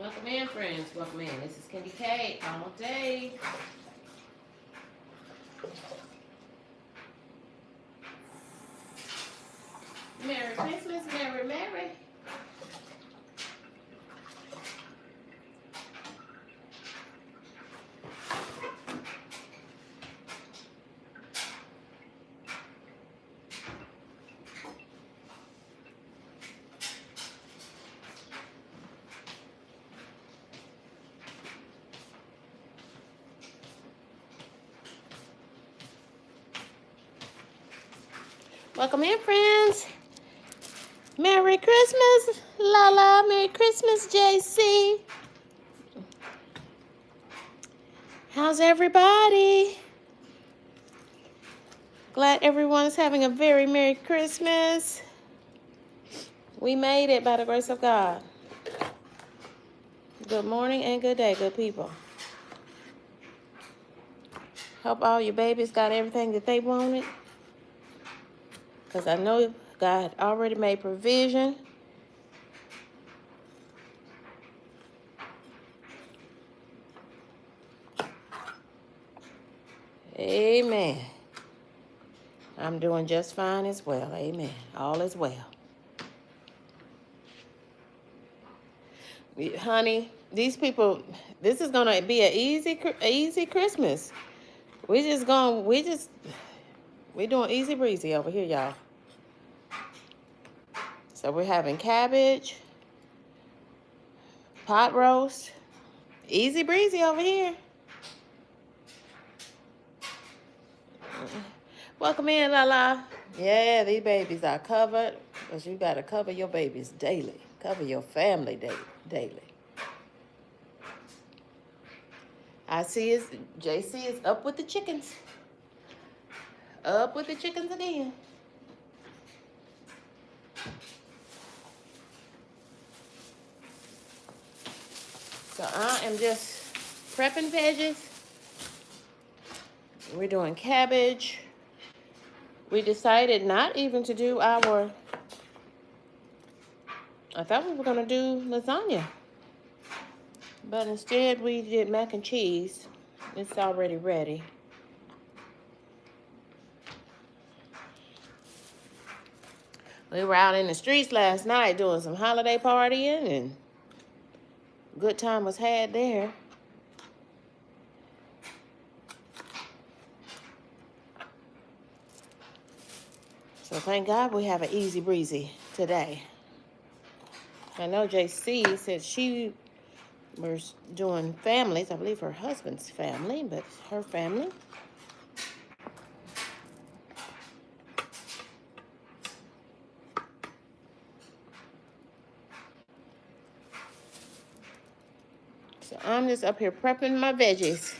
Welcome in, friends. Welcome in. This is KendyK all day. Merry Christmas, Merry, Merry. Welcome in, friends. Merry Christmas, Lala. Merry Christmas, JC. How's everybody? Glad everyone is having a very Merry Christmas. We made it by the grace of God. Good morning and good day, good people. Hope all your babies got everything that they wanted. Because I know God already made provision. Amen. I'm doing just fine as well. Amen. All is well. Honey, these people, this is going to be an easy Christmas. We're doing easy breezy over here, y'all. So we're having cabbage, pot roast, easy breezy over here. Welcome in, Lala. Yeah, these babies are covered, because you got to cover your babies daily. Cover your family daily. I see JC is up with the chickens. Up with the chickens again. So I am just prepping veggies. We're doing cabbage. We decided not even to do I thought we were going to do lasagna. But instead we did mac and cheese. It's already ready. We were out in the streets last night doing some holiday partying, and good time was had there. So thank God we have an easy breezy today. I know JC said she was doing families. I believe her husband's family, but her family. So I'm just up here prepping my veggies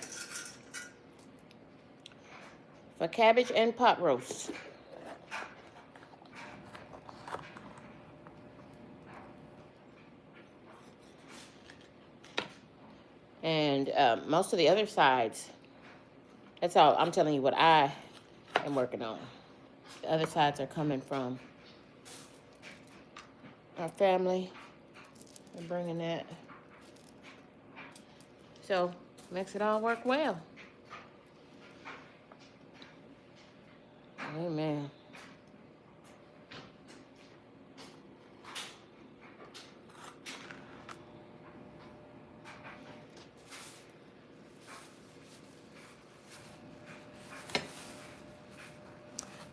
for cabbage and pot roast. And most of the other sides, that's all. I'm telling you what I am working on. The other sides are coming from our family. We're bringing that. So, makes it all work well. Amen.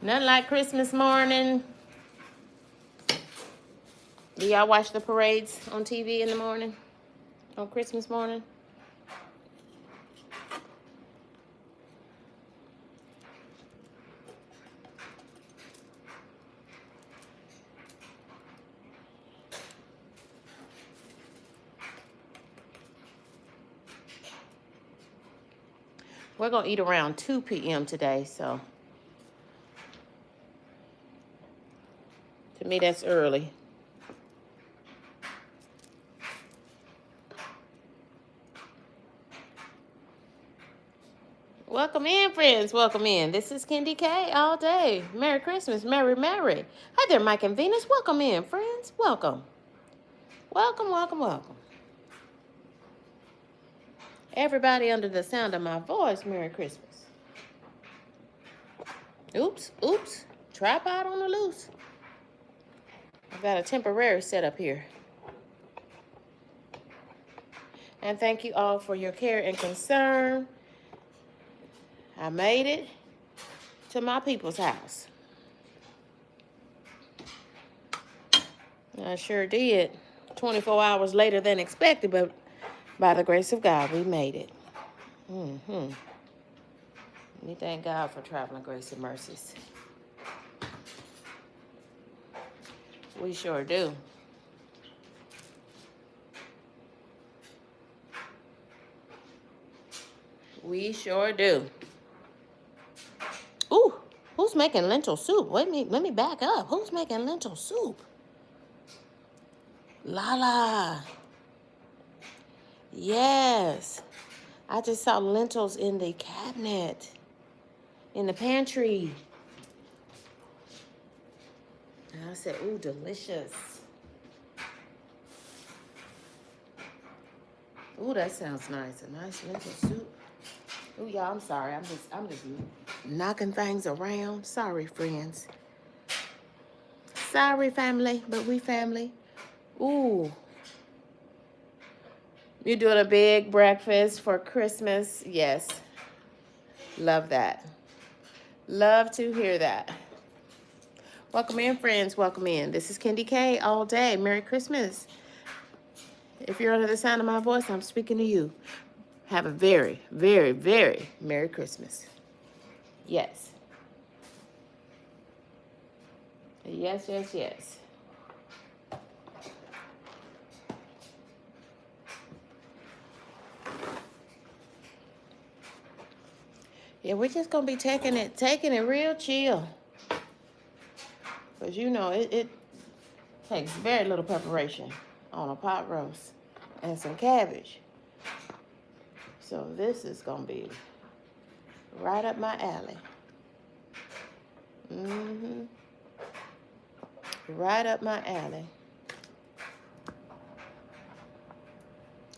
Nothing like Christmas morning. Do y'all watch the parades on TV in the morning? On Christmas morning? We're going to eat around 2 p.m. today, so to me that's early. Welcome in, friends. Welcome in. This is KendyK all day. Merry Christmas. Merry, Merry. Hi there, Mike and Venus. Welcome in, friends. Welcome. Welcome, welcome, welcome. Everybody under the sound of my voice, Merry Christmas. Oops, oops. Tripod on the loose. I've got a temporary setup here. And thank you all for your care and concern. I made it to my people's house. I sure did. 24 hours later than expected, but by the grace of God, we made it. We thank God for traveling grace and mercies. We sure do. We sure do. Ooh, who's making lentil soup? Wait, let me back up. Who's making lentil soup? Lala. Yes. I just saw lentils in the cabinet, in the pantry. And I said, ooh, delicious. Ooh, that sounds nice. A nice lentil soup. Ooh, y'all, I'm sorry. I'm just knocking things around. Sorry, friends. Sorry, family, but we family. Ooh. You doing a big breakfast for Christmas? Yes. Love that. Love to hear that. Welcome in, friends. Welcome in. This is KendyK all day. Merry Christmas. If you're under the sound of my voice, I'm speaking to you. Have a very, very, very Merry Christmas. Yes. Yes, yes, yes. Yeah, we're just gonna be taking it real chill. Because you know it takes very little preparation on a pot roast and some cabbage. So this is gonna be right up my alley. Right up my alley.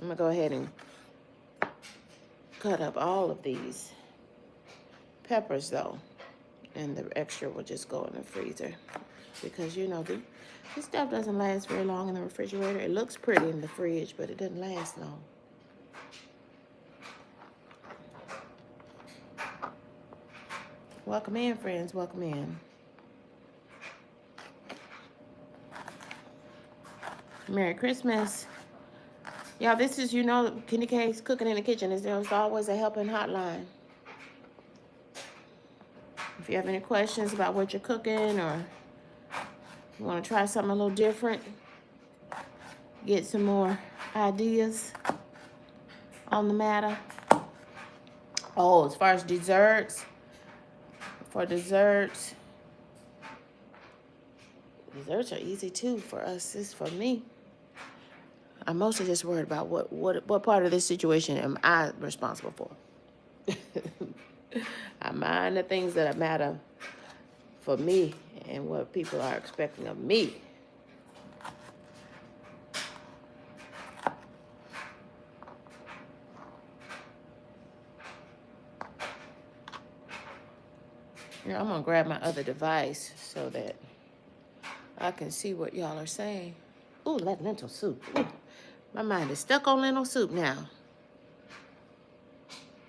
I'm gonna go ahead and cut up all of these peppers though, and the extra will just go in the freezer because you know this stuff doesn't last very long in the refrigerator. It looks pretty in the fridge, but it doesn't last long. Welcome in, friends. Welcome in. Merry Christmas. Y'all, this is, you know, KendyK's Cooking in the Kitchen. There's always a helping hotline. If you have any questions about what you're cooking or you want to try something a little different, get some more ideas on the matter. Oh, as far as desserts, desserts are easy too for us. It's for me. I'm mostly just worried about what part of this situation am I responsible for. I mind the things that matter for me and what people are expecting of me. Here, I'm gonna grab my other device so that I can see what y'all are saying. Ooh, that lentil soup. Ooh, my mind is stuck on lentil soup now.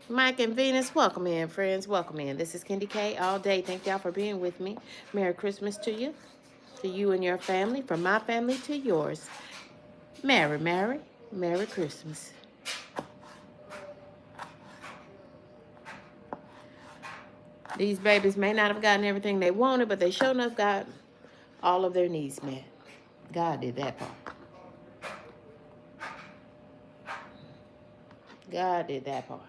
Mike and Venus, welcome in, friends. Welcome in. This is KendyK all day. Thank y'all for being with me. Merry Christmas to you and your family. From my family to yours. Merry Christmas. These babies may not have gotten everything they wanted, but they sure enough got all of their needs met. God did that part. God did that part.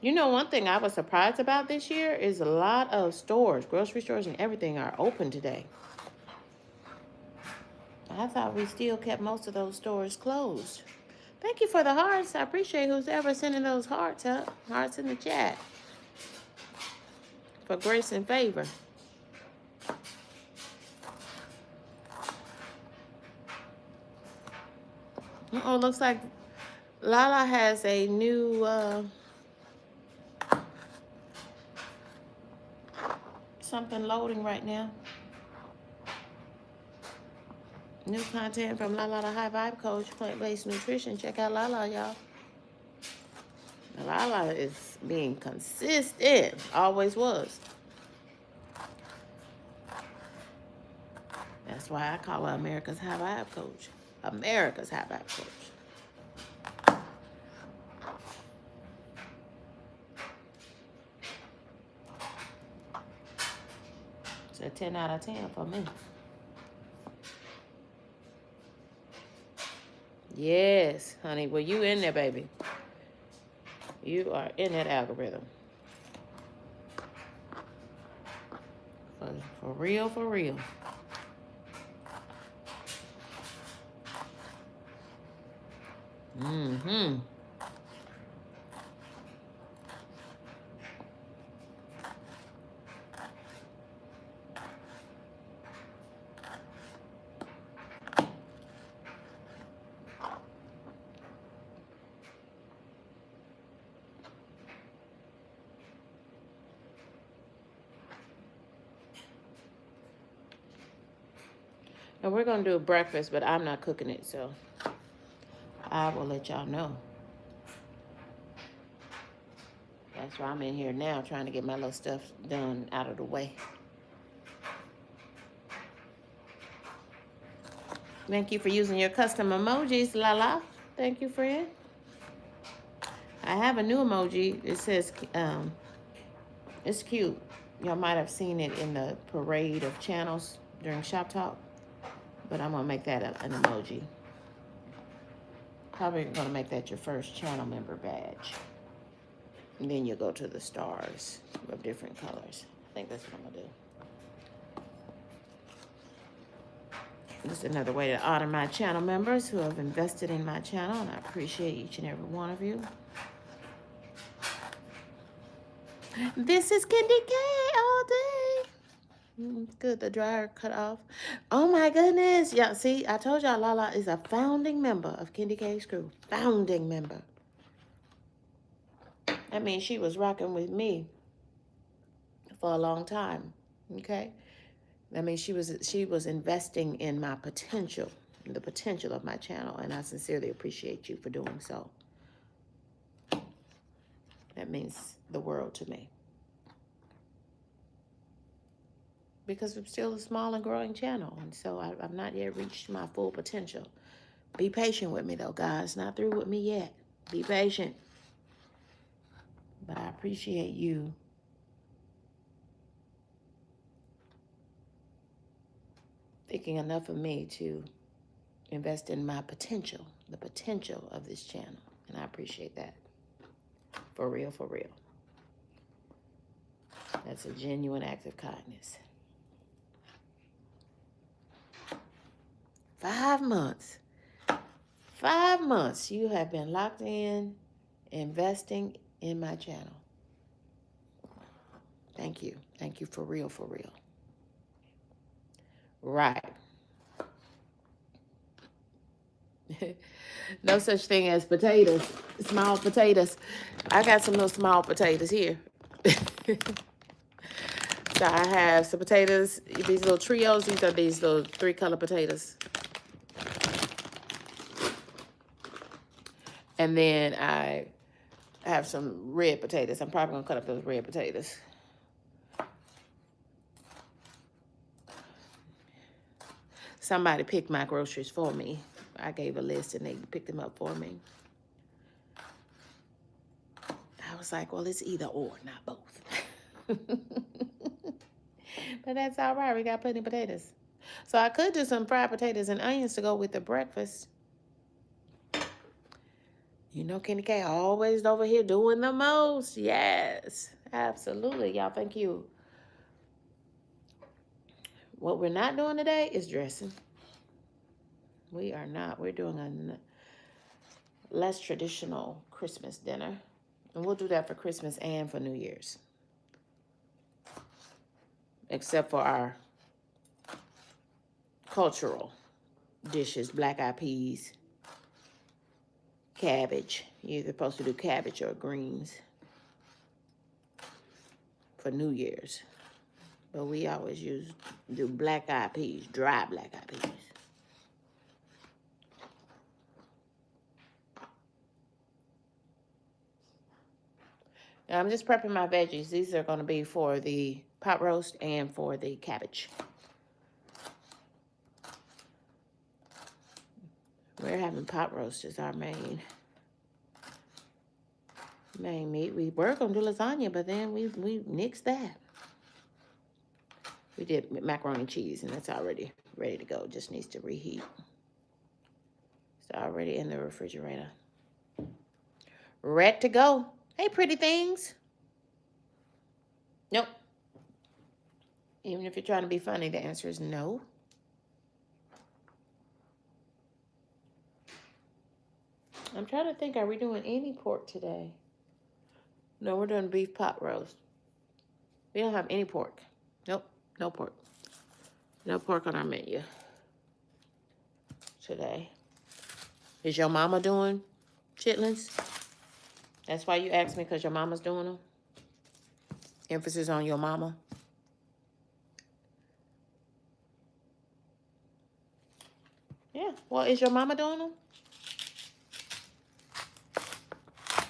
You know, one thing I was surprised about this year is a lot of stores, grocery stores and everything are open today. I thought we still kept most of those stores closed. Thank you for the hearts. I appreciate who's ever sending those hearts up. Hearts in the chat. for grace and favor. Oh, looks like Lala has a new something loading right now. New content from Lala, the High Vibe Coach, Plant-Based Nutrition. Check out Lala, y'all. Lala is being consistent. Always was. That's why I call her America's High Vibe Coach. America's High Vibe Coach. It's a 10 out of 10 for me. Yes, honey. Well, you in there, baby. You are in that algorithm. For real, for real. Mm-hmm. And we're going to do a breakfast, but I'm not cooking it, so I will let y'all know. That's why I'm in here now trying to get my little stuff done out of the way. Thank you for using your custom emojis, Lala. Thank you, friend. I have a new emoji. It says, it's cute. Y'all might have seen it in the parade of channels during Shop Talk. But I'm going to make that an emoji. Probably going to make that your first channel member badge. And then you'll go to the stars of different colors. I think that's what I'm going to do. This is another way to honor my channel members who have invested in my channel, and I appreciate each and every one of you. This is KendyK all day. Good, the dryer cut off. Oh my goodness. Yeah, see, I told y'all Lala is a founding member of KendyK's crew. Founding member. That means she was rocking with me for a long time. Okay? That means she was investing in my potential, the potential of my channel, and I sincerely appreciate you for doing so. That means the world to me. Because I'm still a small and growing channel, and so I've not yet reached my full potential. Be patient with me, though, guys. Not through with me yet. Be patient. But I appreciate you thinking enough of me to invest in my potential, the potential of this channel. And I appreciate that. For real, for real. That's a genuine act of kindness. 5 months. 5 months you have been locked in, investing in my channel. Thank you. Thank you for real, for real. Right. No such thing as potatoes. Small potatoes. I got some little small potatoes here. So I have some potatoes, these little trios. These are these little 3-color potatoes. And then I have some red potatoes. I'm probably going to cut up those red potatoes. Somebody picked my groceries for me. I gave a list and they picked them up for me. I was like, well, it's either or, not both. But that's all right. We got plenty of potatoes. So I could do some fried potatoes and onions to go with the breakfast. You know, KendyK always over here doing the most. Yes, absolutely. Y'all, thank you. What we're not doing today is dressing. We are not. We're doing a less traditional Christmas dinner. And we'll do that for Christmas and for New Year's. except for our cultural dishes, black-eyed peas, cabbage. You're either supposed to do cabbage or greens for New Year's. But we always do black-eyed peas, dry black-eyed peas. Now I'm just prepping my veggies. These are going to be for the pot roast and for the cabbage. We're having pot roast as our main meat. We were going to do lasagna, but then we nixed that. We did macaroni and cheese, and that's already ready to go. Just needs to reheat. It's already in the refrigerator. Ready to go. Hey, pretty things. Nope. Even if you're trying to be funny, the answer is no. I'm trying to think, are we doing any pork today? No, we're doing beef pot roast. We don't have any pork. Nope, no pork. No pork on our menu today. Is your mama doing chitlins? That's why you asked me, because your mama's doing them? Emphasis on your mama. Yeah, well, is your mama doing them?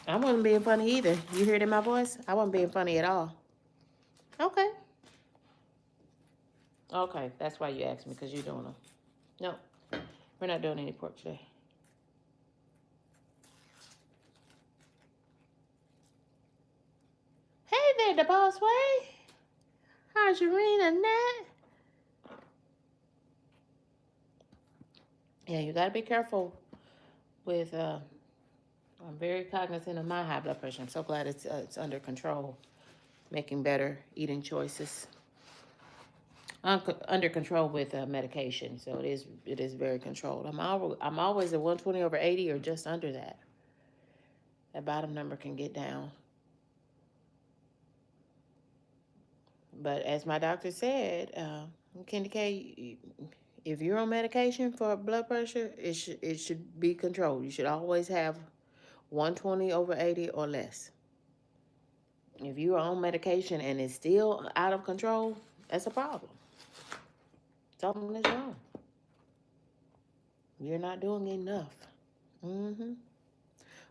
I wasn't being funny either. You heard in my voice? I wasn't being funny at all. Okay. Okay, that's why you asked me, because you're doing them. No, we're not doing any pork today. Hey there, the boss way. How's your and Nat? Yeah, you got to be careful with, I'm very cognizant of my high blood pressure. I'm so glad it's under control. Making better eating choices. Under control with medication, so it is very controlled. I'm always at 120/80 or just under that. That bottom number can get down. But as my doctor said, KendyK, if you're on medication for blood pressure, it should be controlled. You should always have 120/80 or less. If you are on medication and it's still out of control, that's a problem. Something is wrong. You're not doing enough.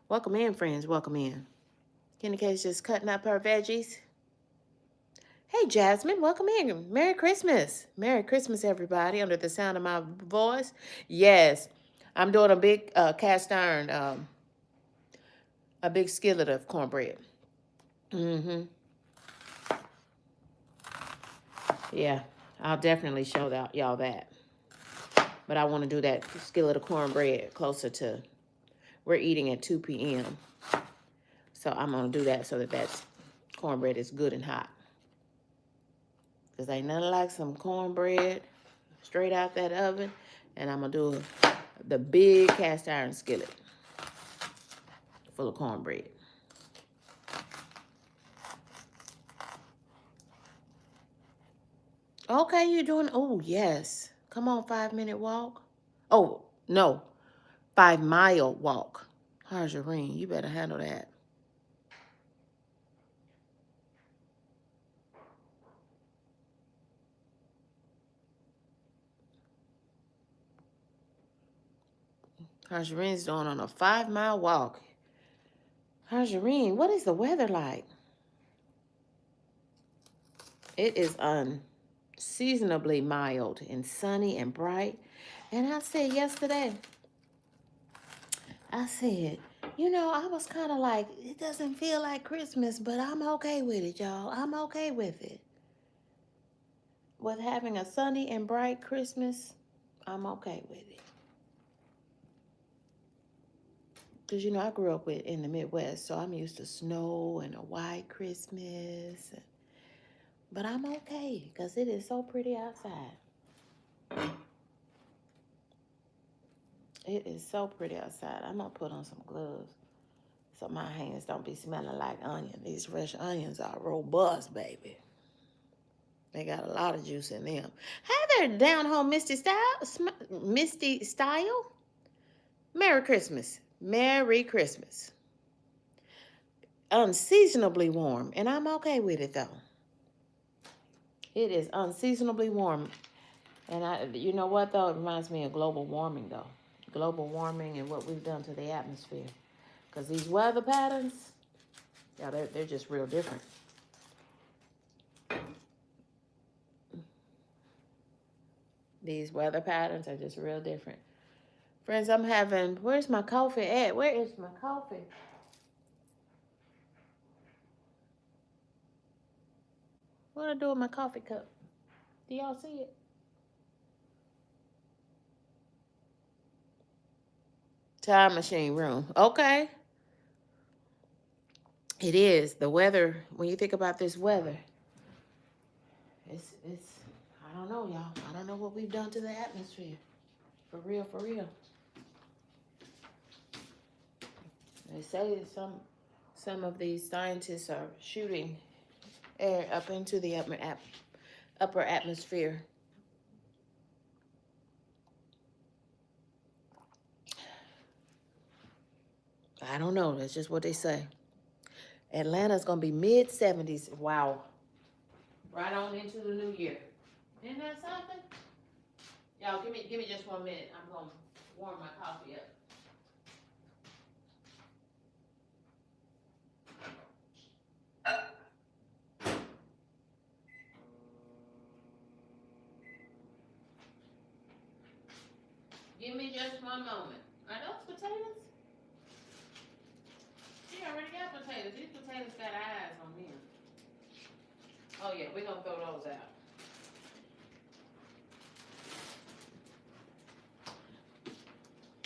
Welcome in, friends. Welcome in. KendyK's just cutting up her veggies. Hey, Jasmine. Welcome in. Merry Christmas. Merry Christmas, everybody, under the sound of my voice. Yes, I'm doing a big cast iron, a big skillet of cornbread. Yeah, I'll definitely show y'all that. But I want to do that skillet of cornbread closer to, we're eating at 2 p.m. So I'm going to do that so that cornbread is good and hot. Because ain't nothing like some cornbread straight out that oven. And I'm going to do the big cast iron skillet full of cornbread. Okay, you're doing, oh, yes. Come on, 5-minute walk. Oh, no, 5-mile walk. Harjarine, you better handle that. Harjarine's going on a 5-mile walk. Harjarine, what is the weather like? It is unseasonably mild and sunny and bright. And I said yesterday, I was kind of like, it doesn't feel like Christmas, but I'm okay with it, y'all. I'm okay with it. With having a sunny and bright Christmas, I'm okay with it. Because, I grew up in the Midwest, so I'm used to snow and a white Christmas. But I'm okay, because it is so pretty outside. It is so pretty outside. I'm going to put on some gloves so my hands don't be smelling like onion. These fresh onions are robust, baby. They got a lot of juice in them. Hey there, down home Misty Style. Misty Style. Merry Christmas. Merry Christmas. Unseasonably warm, and I'm okay with it though. It is unseasonably warm. And you know what though? It reminds me of global warming though. Global warming and what we've done to the atmosphere. Because these weather patterns, yeah, they're just real different. These weather patterns are just real different. Friends, where's my coffee at? Where is my coffee? What do I do with my coffee cup? Do y'all see it? Time machine room. Okay. It is. The weather, when you think about this weather, it's I don't know, y'all. I don't know what we've done to the atmosphere. For real, for real. They say some of these scientists are shooting air up into the upper atmosphere. I don't know. That's just what they say. Atlanta's gonna be mid-70s. Wow. Right on into the new year. Isn't that something? Y'all, give me just 1 minute. I'm gonna warm my coffee up. Give me just 1 moment. Are those potatoes? She already got potatoes. These potatoes got eyes on them. Oh yeah, we're gonna throw those out.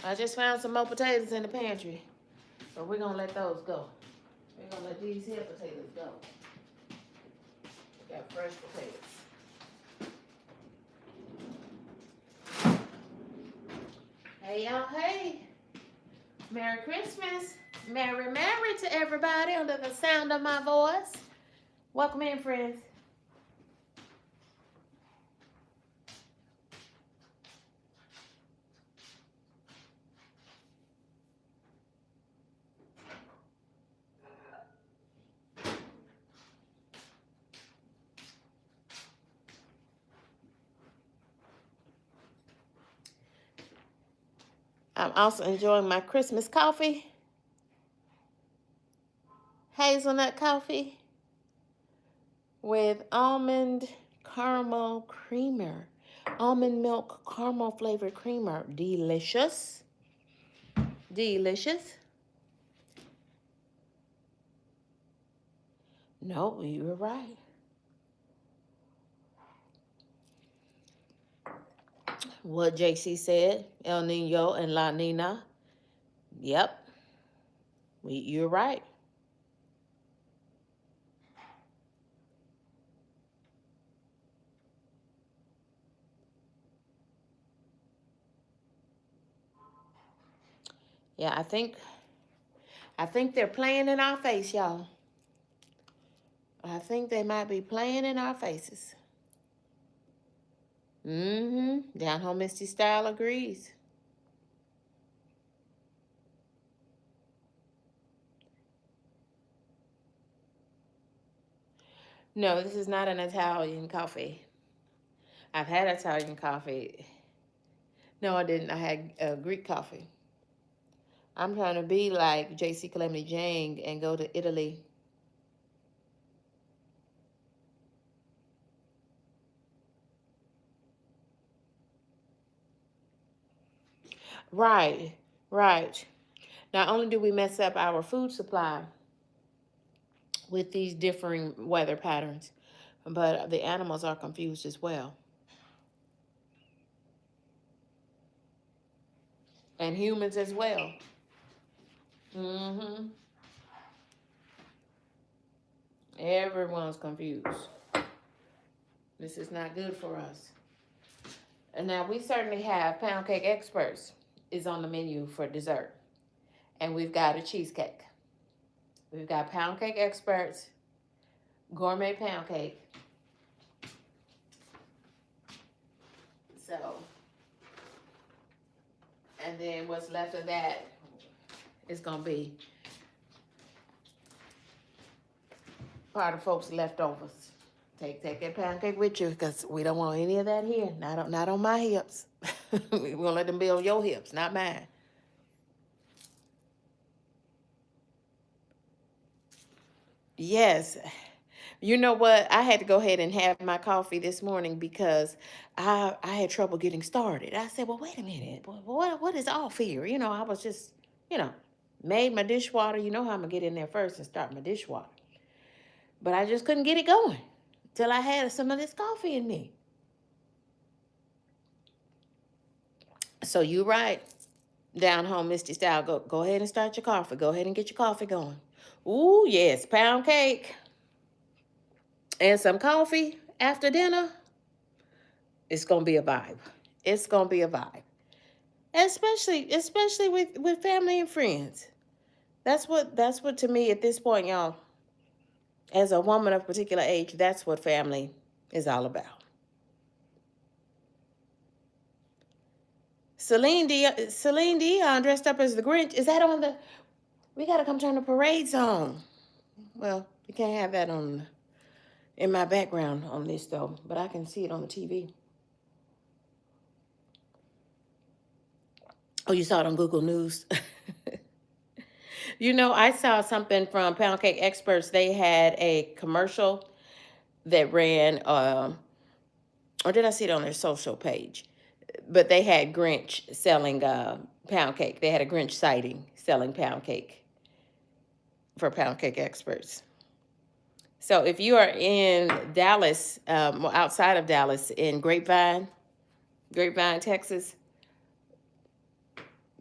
I just found some more potatoes in the pantry. But we're gonna let those go. We're gonna let these here potatoes go. We got fresh potatoes. Hey y'all, hey. Merry Christmas. Merry to everybody under the sound of my voice. Welcome in, friends. I'm also enjoying my Christmas coffee. Hazelnut coffee with almond caramel creamer. Almond milk caramel flavored creamer. Delicious. Delicious. No, you were right. What JC said, El Nino and La Nina. Yep, you're right. Yeah, I think they're playing in our face, y'all. I think they might be playing in our faces. Down home Misty Style agrees. No, this is not an Italian coffee. I've had Italian coffee. No, I didn't. I had Greek coffee. I'm trying to be like J.C. Calamity Jane and go to Italy. Right, right. Not only do we mess up our food supply with these differing weather patterns, but the animals are confused as well. And humans as well. Everyone's confused. This is not good for us. And now we certainly have pound cake experts is on the menu for dessert. And we've got a cheesecake. We've got pound cake experts, gourmet pound cake, And then what's left of that is going to be part of folks' leftovers. Take that pound cake with you, because we don't want any of that here. Not on my hips. We're going to let them be on your hips, not mine. Yes. You know what? I had to go ahead and have my coffee this morning because I had trouble getting started. I said, well, wait a minute. What is off here? I was just, you know, made my dishwater. You know how I'm going to get in there first and start my dishwater. But I just couldn't get it going till I had some of this coffee in me. So you right, down home, Misty Style. Go ahead and start your coffee. Go ahead and get your coffee going. Ooh, yes, pound cake and some coffee after dinner. It's gonna be a vibe. It's gonna be a vibe, especially with family and friends. That's what to me at this point, y'all. As a woman of particular age, that's what family is all about. Celine Dion dressed up as the Grinch. Is that on the? We gotta come turn the parade song. Well, we can't have that on in my background on this though, but I can see it on the TV. Oh, you saw it on Google News. I saw something from Pound Cake Experts. They had a commercial that ran, or did I see it on their social page? But they had Grinch selling pound cake. They had a Grinch sighting selling pound cake for Pound Cake Experts. So if you are in Dallas, outside of Dallas, in Grapevine, Texas,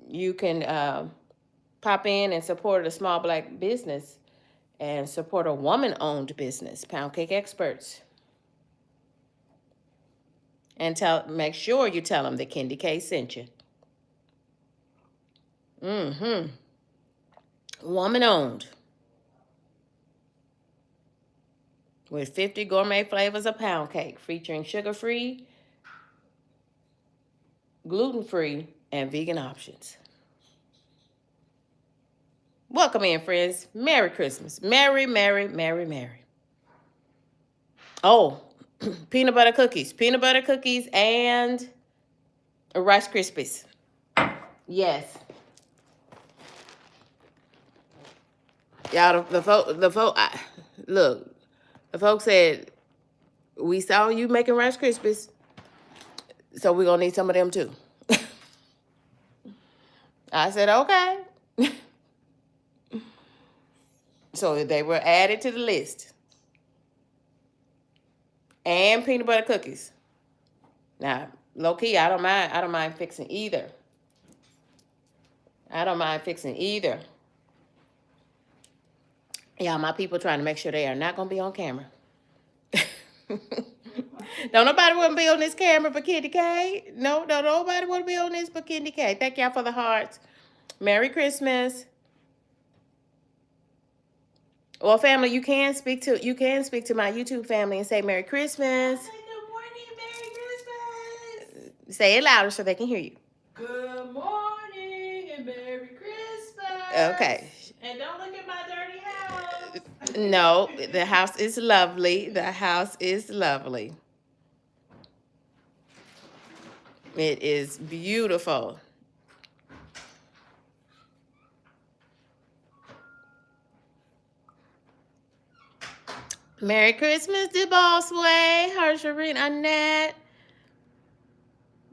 you can pop in and support a small Black business and support a woman-owned business, Pound Cake Experts. And make sure you tell them that KendyK sent you. Woman-owned. With 50 gourmet flavors of pound cake, featuring sugar-free, gluten-free, and vegan options. Welcome in, friends. Merry Christmas. Merry, Merry, Merry, Merry. Oh, peanut butter cookies, and Rice Krispies. Yes. Y'all, the folks said, we saw you making Rice Krispies, so we're going to need some of them too. I said, okay. So they were added to the list. And peanut butter cookies. Now, low key, I don't mind fixing either. Yeah, my people trying to make sure they are not going to be on camera. Don't nobody want to be on this camera but KendyK. No, nobody want to be on this but KendyK. Thank y'all for the hearts. Merry Christmas. Well, family, you can speak to my YouTube family and say Merry Christmas. Say good morning, Merry Christmas. Say it louder so they can hear you. Good morning and Merry Christmas. Okay. And don't look at my dirty house. No, the house is lovely. The house is lovely. It is beautiful. Merry Christmas, the Boss Way. Harsharine, Annette,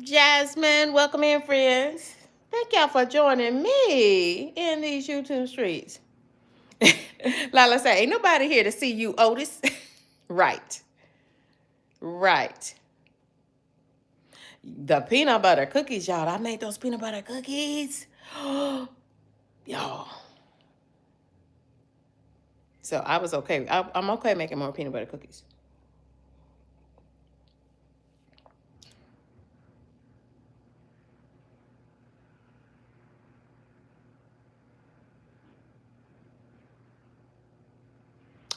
Jasmine. Welcome in, friends. Thank y'all for joining me in these YouTube streets. Lala say, ain't nobody here to see you, Otis. Right. The peanut butter cookies, y'all. I made those peanut butter cookies. Y'all. So I was okay. I'm okay making more peanut butter cookies.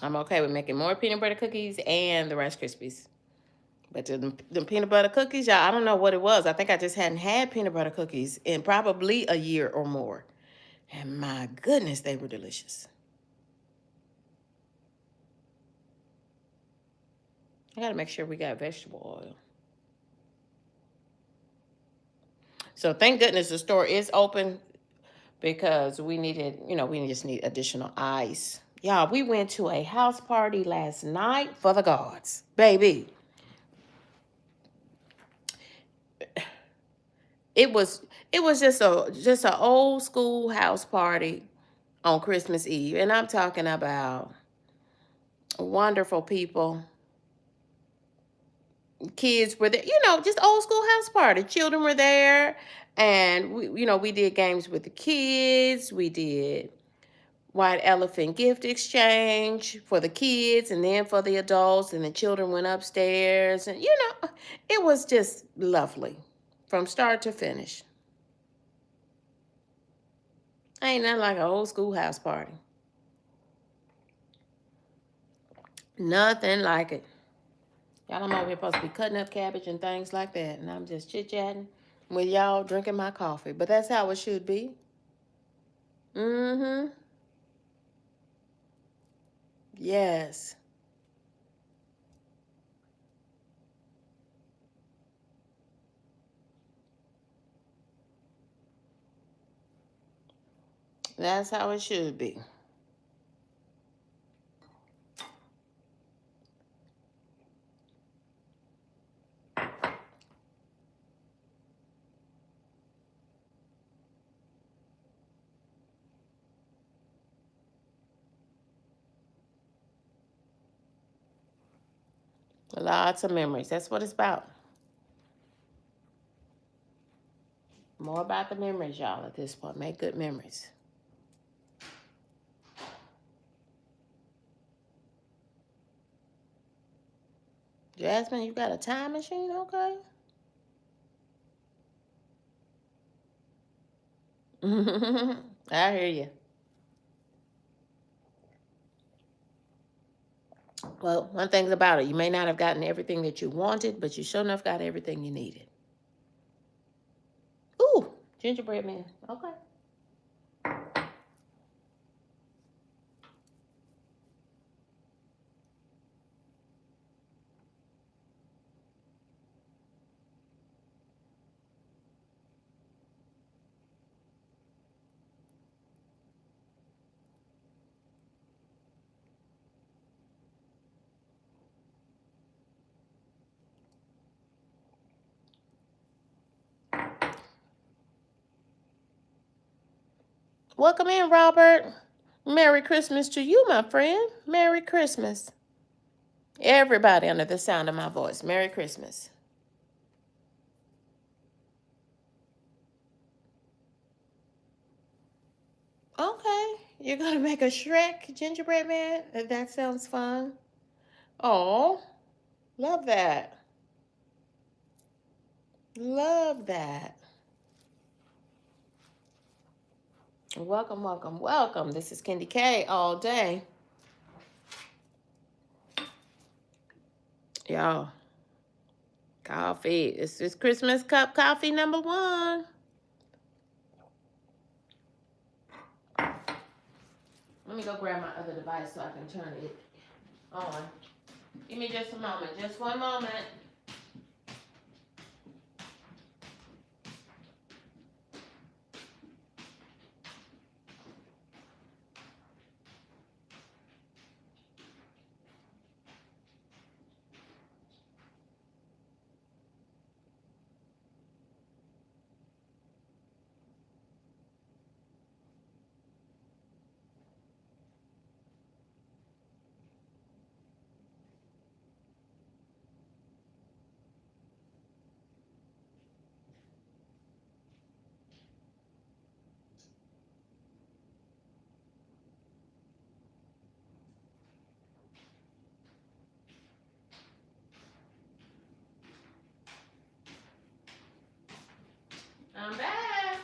I'm okay with making more peanut butter cookies and the Rice Krispies. But the peanut butter cookies, y'all, I don't know what it was. I think I just hadn't had peanut butter cookies in probably a year or more. And my goodness, they were delicious. I gotta make sure we got vegetable oil. So thank goodness the store is open because we needed, we just need additional ice. Y'all, we went to a house party last night for the gods. Baby. It was just a old school house party on Christmas Eve. And I'm talking about wonderful people. Kids were there, just old school house party. Children were there. And we did games with the kids. We did white elephant gift exchange for the kids and then for the adults, and the children went upstairs, and it was just lovely from start to finish. Ain't nothing like an old school house party. Nothing like it. Y'all, I'm over here supposed to be cutting up cabbage and things like that, and I'm just chit-chatting with y'all drinking my coffee. But that's how it should be. Mm-hmm. Yes. That's how it should be. Lots of memories. That's what it's about. More about the memories, y'all, at this point. Make good memories. Jasmine, you got a time machine? Okay. I hear you. Well, one thing about it, you may not have gotten everything that you wanted, but you sure enough got everything you needed. Ooh, gingerbread man. Okay. Welcome in, Robert. Merry Christmas to you, my friend. Merry Christmas. Everybody under the sound of my voice. Merry Christmas. Okay. You're going to make a Shrek gingerbread man? That sounds fun. Oh, love that. Love that. Welcome, welcome, welcome. This is KendyK all day. Y'all, coffee. It's Christmas cup coffee number 1. Let me go grab my other device so I can turn it on. Give me just a moment. Just one moment. I'm back.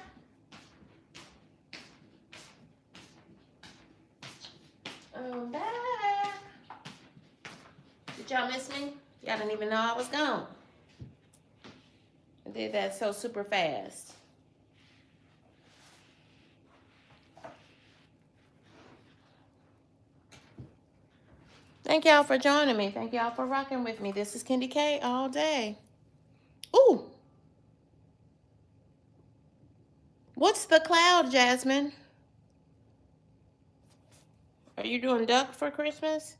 I'm back. Did y'all miss me? Y'all didn't even know I was gone. I did that so super fast. Thank y'all for joining me. Thank y'all for rocking with me. This is KendyK all day. Ooh. What's the cloud, Jasmine? Are you doing duck for Christmas?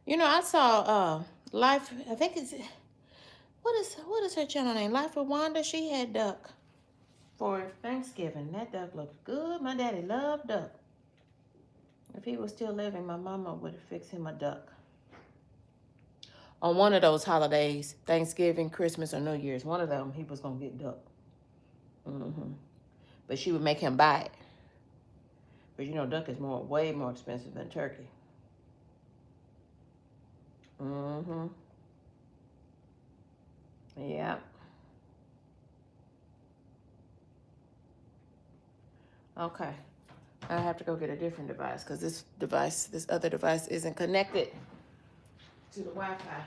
You know, I saw Life, I think it's, what is her channel name? Life with Wanda. She had duck for Thanksgiving. That duck looked good. My daddy loved duck. If he was still living, my mama would have fixed him a duck. On one of those holidays, Thanksgiving, Christmas, or New Year's, one of them, he was going to get duck. But she would make him buy it. But you know, duck is way more expensive than turkey. Yeah. Okay. I have to go get a different device because this other device isn't connected to the Wi-Fi.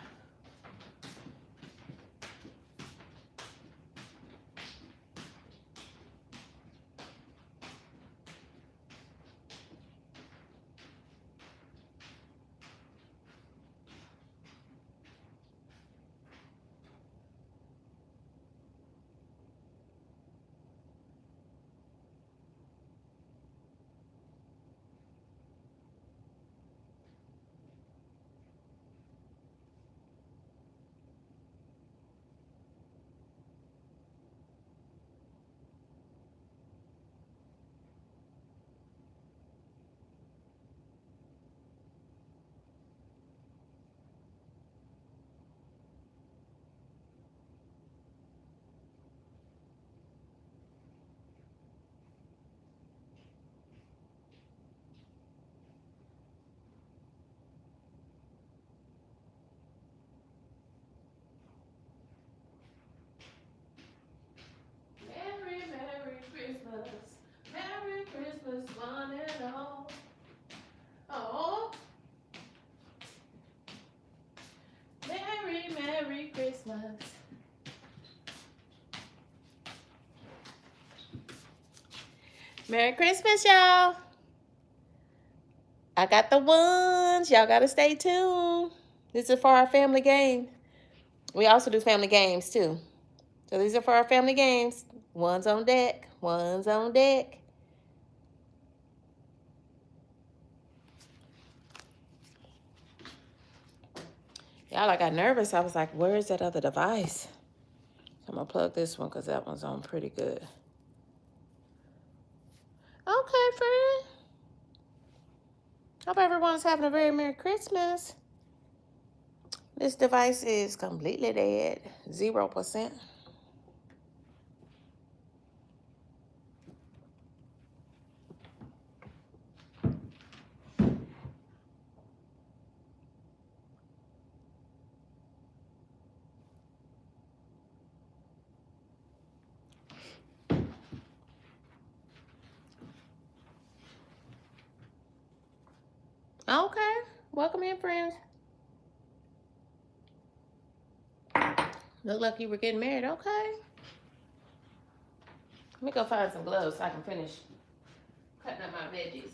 Merry Christmas. Merry Christmas, one and all. Oh. Merry Christmas. Merry Christmas, y'all. I got the ones. Y'all got to stay tuned. This is for our family game. We also do family games, too. So these are for our family games. One's on deck. One's on deck. Y'all, I got nervous. I was like, where is that other device? I'm going to plug this one because that one's on pretty good. Okay, friend. Hope everyone's having a very Merry Christmas. This device is completely dead. 0%. Okay. Welcome in, friends. Look like you were getting married. Okay. Let me go find some gloves so I can finish cutting up my veggies.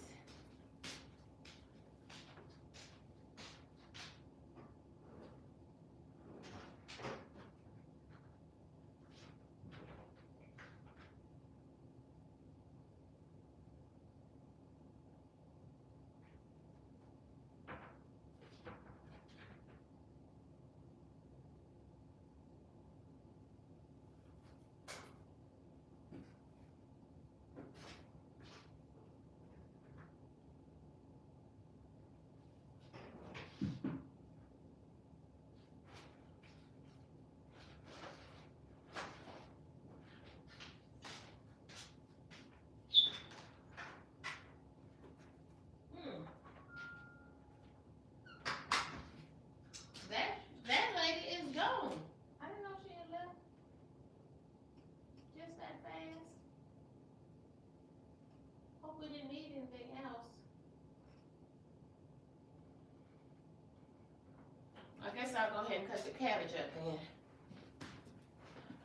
ahead and cut the cabbage up then.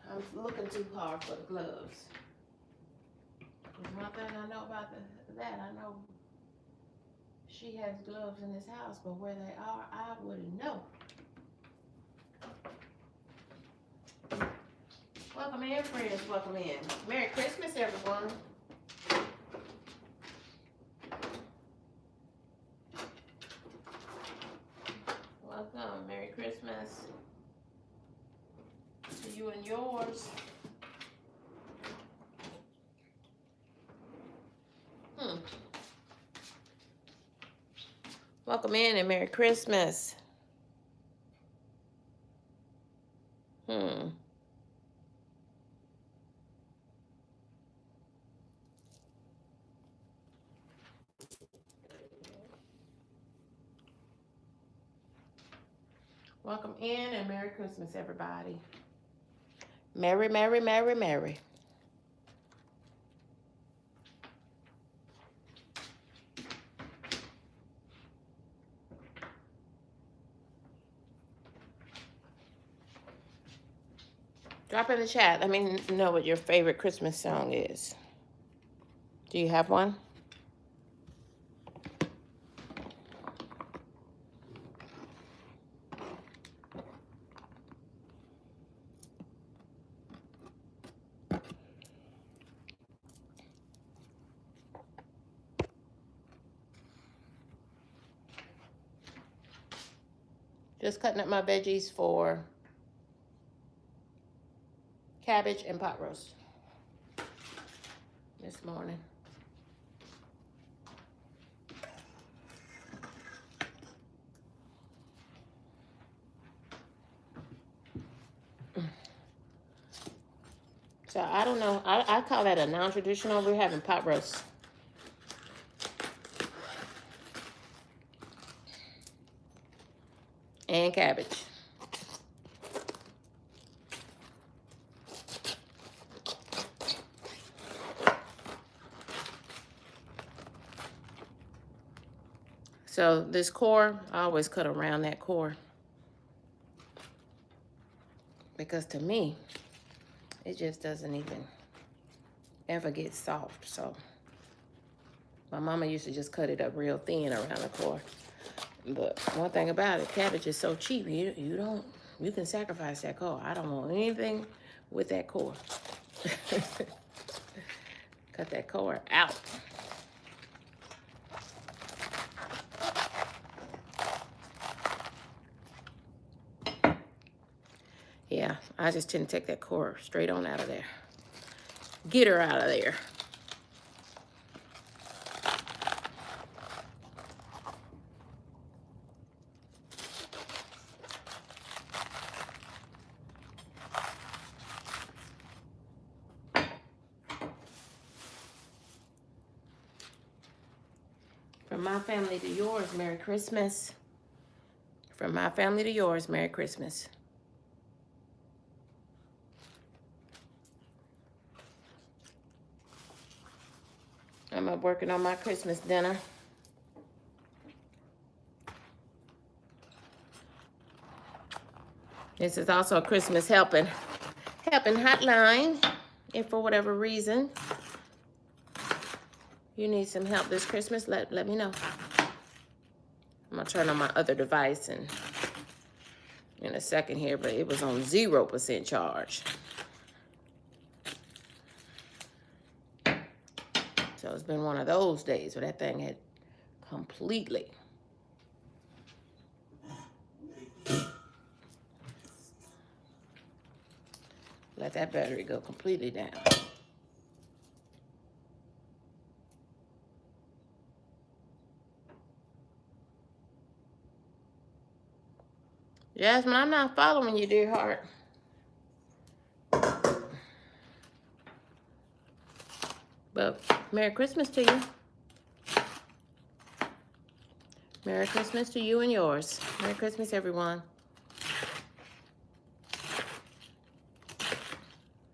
I'm looking too hard for the gloves. One thing I know about that, I know she has gloves in this house, but where they are, I wouldn't know. Welcome in, friends. Welcome in. Merry Christmas, everyone. Welcome. Merry Christmas to you and yours. Welcome in and Merry Christmas. Welcome in and Merry Christmas, everybody. Merry, merry, merry, merry. Drop in the chat. Let me know what your favorite Christmas song is. Do you have one? Just cutting up my veggies for cabbage and pot roast this morning. So I don't know. I call that a non-traditional. We're having pot roast. And cabbage. So this core, I always cut around that core. Because to me, it just doesn't even ever get soft. So my mama used to just cut it up real thin around the core. But one thing about it, cabbage is so cheap, you can sacrifice that core. I don't want anything with that core. Cut that core out. Yeah, I just tend to take that core straight on out of there. Get her out of there. From my family to yours, Merry Christmas. From my family to yours, Merry Christmas. I'm up working on my Christmas dinner. This is also a Christmas helping hotline. If for whatever reason you need some help this Christmas, let me know. I'm gonna turn on my other device in a second here, but it was on 0% charge. So it's been one of those days where that thing had completely let that battery go completely down. Jasmine, I'm not following you, dear heart. But Merry Christmas to you. Merry Christmas to you and yours. Merry Christmas, everyone.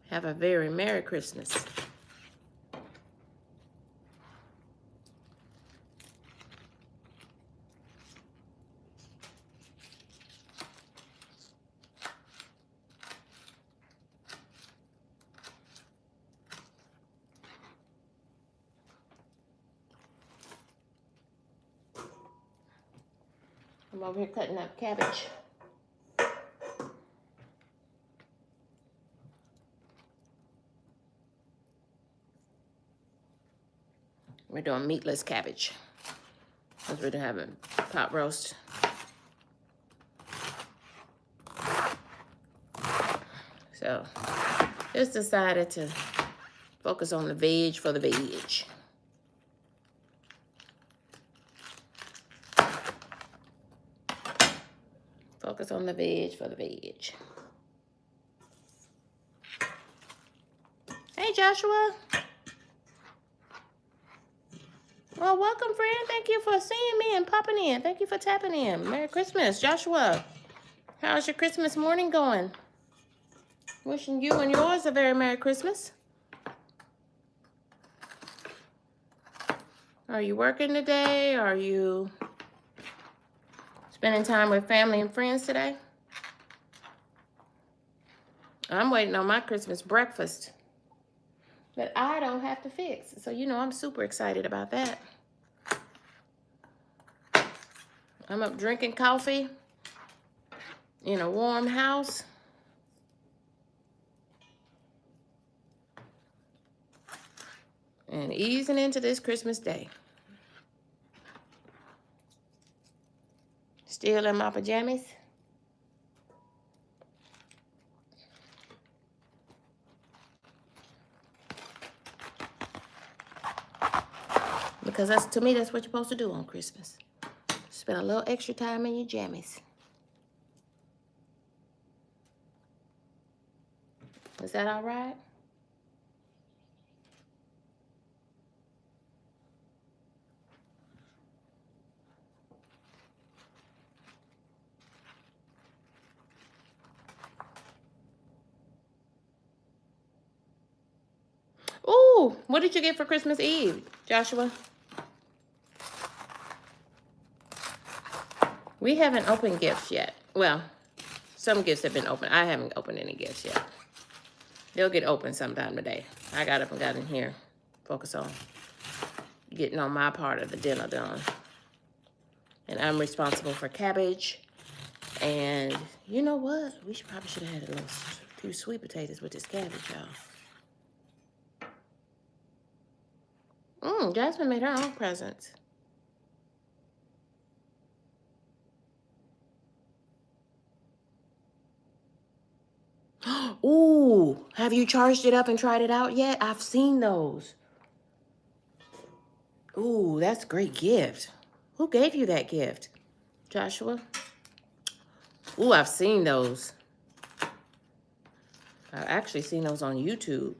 Have a very Merry Christmas. I'm over here cutting up cabbage. We're doing meatless cabbage because we're having pot roast. So just decided to focus on the veg for the veg. Focus on the veg for the veg. Hey, Joshua. Well, welcome, friend. Thank you for seeing me and popping in. Thank you for tapping in. Merry Christmas, Joshua. How's your Christmas morning going? Wishing you and yours a very Merry Christmas. Are you working today? Are you spending time with family and friends today? I'm waiting on my Christmas breakfast that I don't have to fix. So, you know, I'm super excited about that. I'm up drinking coffee in a warm house. And easing into this Christmas day. Still in my pajamas. Because to me, that's what you're supposed to do on Christmas. Spend a little extra time in your jammies. Is that all right? Ooh, what did you get for Christmas Eve, Joshua? We haven't opened gifts yet. Well, some gifts have been opened. I haven't opened any gifts yet. They'll get opened sometime today. I got up and got in here. Focus on getting on my part of the dinner done. And I'm responsible for cabbage. And you know what? We probably should have had a few sweet potatoes with this cabbage, y'all. Jasmine made her own presents. Ooh, have you charged it up and tried it out yet? I've seen those. Ooh, that's a great gift. Who gave you that gift? Joshua? Ooh, I've seen those. I've actually seen those on YouTube.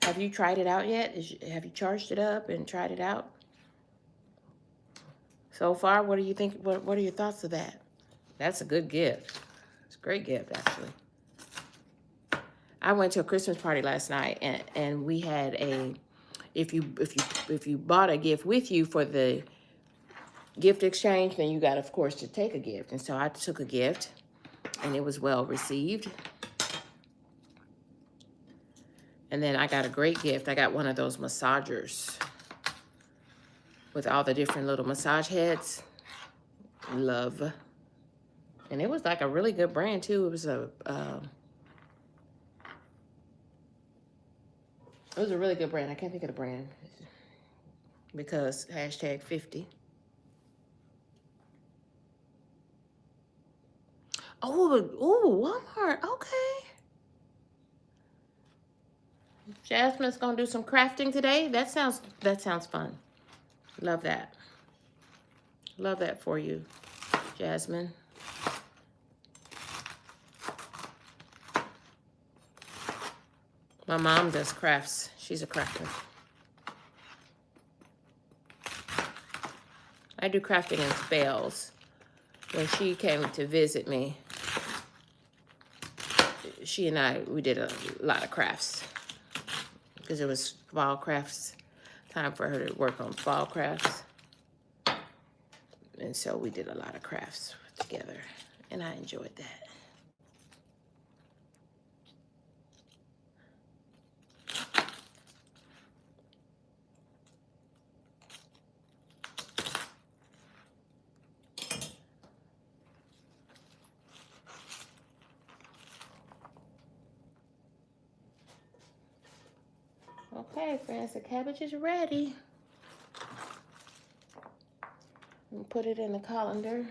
Have you tried it out yet? Have you charged it up and tried it out? So far, what do you think? What are your thoughts of that? That's a good gift. It's a great gift, actually. I went to a Christmas party last night, and we had a, if you bought a gift with you for the gift exchange, then you got, of course, to take a gift. And so I took a gift, and it was well received. And then I got a great gift. I got one of those massagers with all the different little massage heads. Love. And it was like a really good brand, too. It was a really good brand. I can't think of the brand because #50. Oh, Walmart. Okay. Jasmine's gonna do some crafting today. That sounds fun. Love that. Love that for you, Jasmine. My mom does crafts. She's a crafter. I do crafting in spells. When she came to visit me, she and we did a lot of crafts because it was fall crafts, time for her to work on fall crafts. And so we did a lot of crafts together, and I enjoyed that. Okay, friends, the cabbage is ready. And put it in the colander.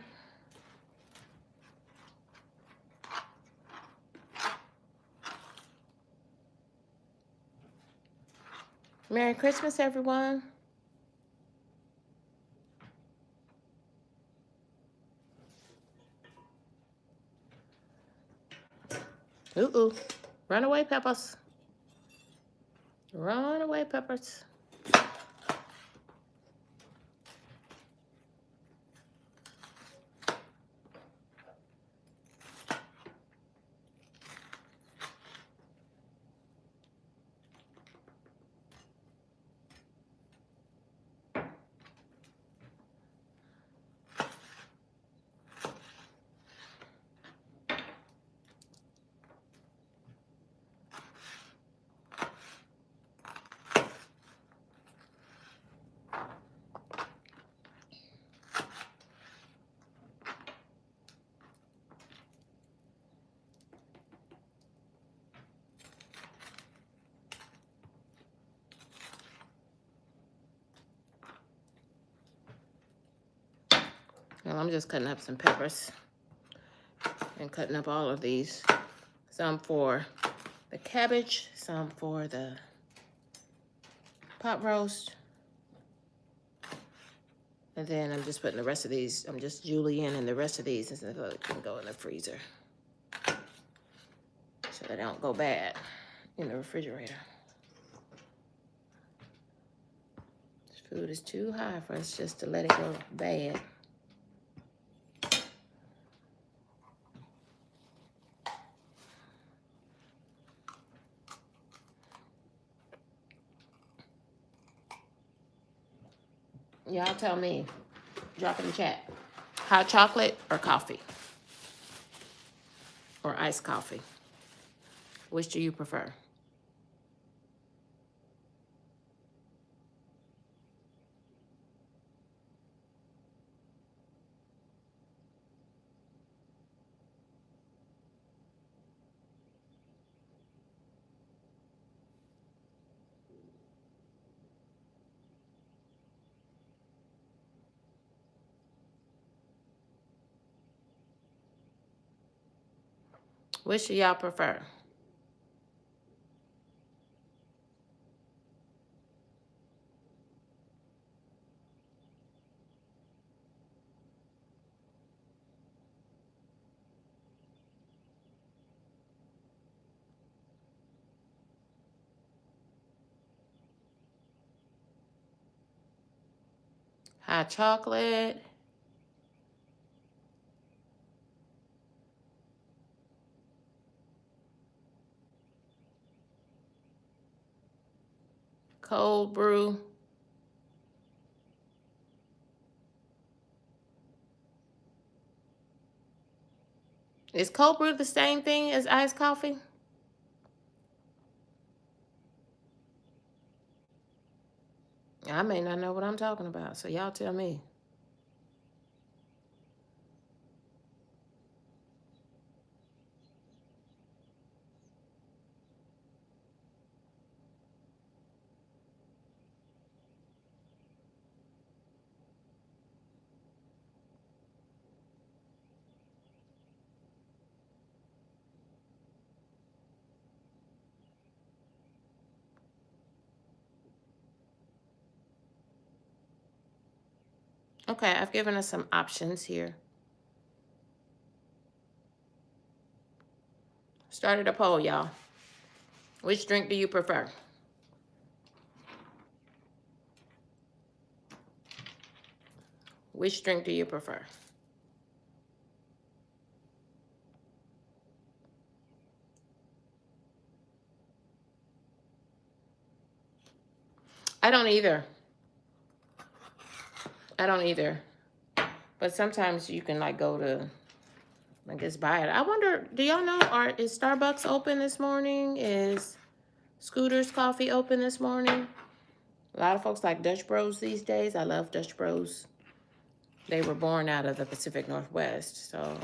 Merry Christmas, everyone. Ooh, runaway peppers. Runaway peppers. Well, I'm just cutting up some peppers and cutting up all of these. Some for the cabbage, some for the pot roast. And then I'm just putting the rest of these, I'm just julienning the rest of these so they can go in the freezer. So they don't go bad in the refrigerator. This food is too high for us just to let it go bad. Y'all tell me, drop in the chat. Hot chocolate or coffee? Or iced coffee? Which do you prefer? Which do y'all prefer? Hot chocolate, cold brew. Is cold brew the same thing as iced coffee? I may not know what I'm talking about, so y'all tell me. Okay, I've given us some options here. Started a poll, y'all. Which drink do you prefer? Which drink do you prefer? I don't either. I don't either. But sometimes you can like go to, I guess, buy it. I wonder, do y'all know, is Starbucks open this morning? Is Scooter's Coffee open this morning? A lot of folks like Dutch Bros these days. I love Dutch Bros. They were born out of the Pacific Northwest, so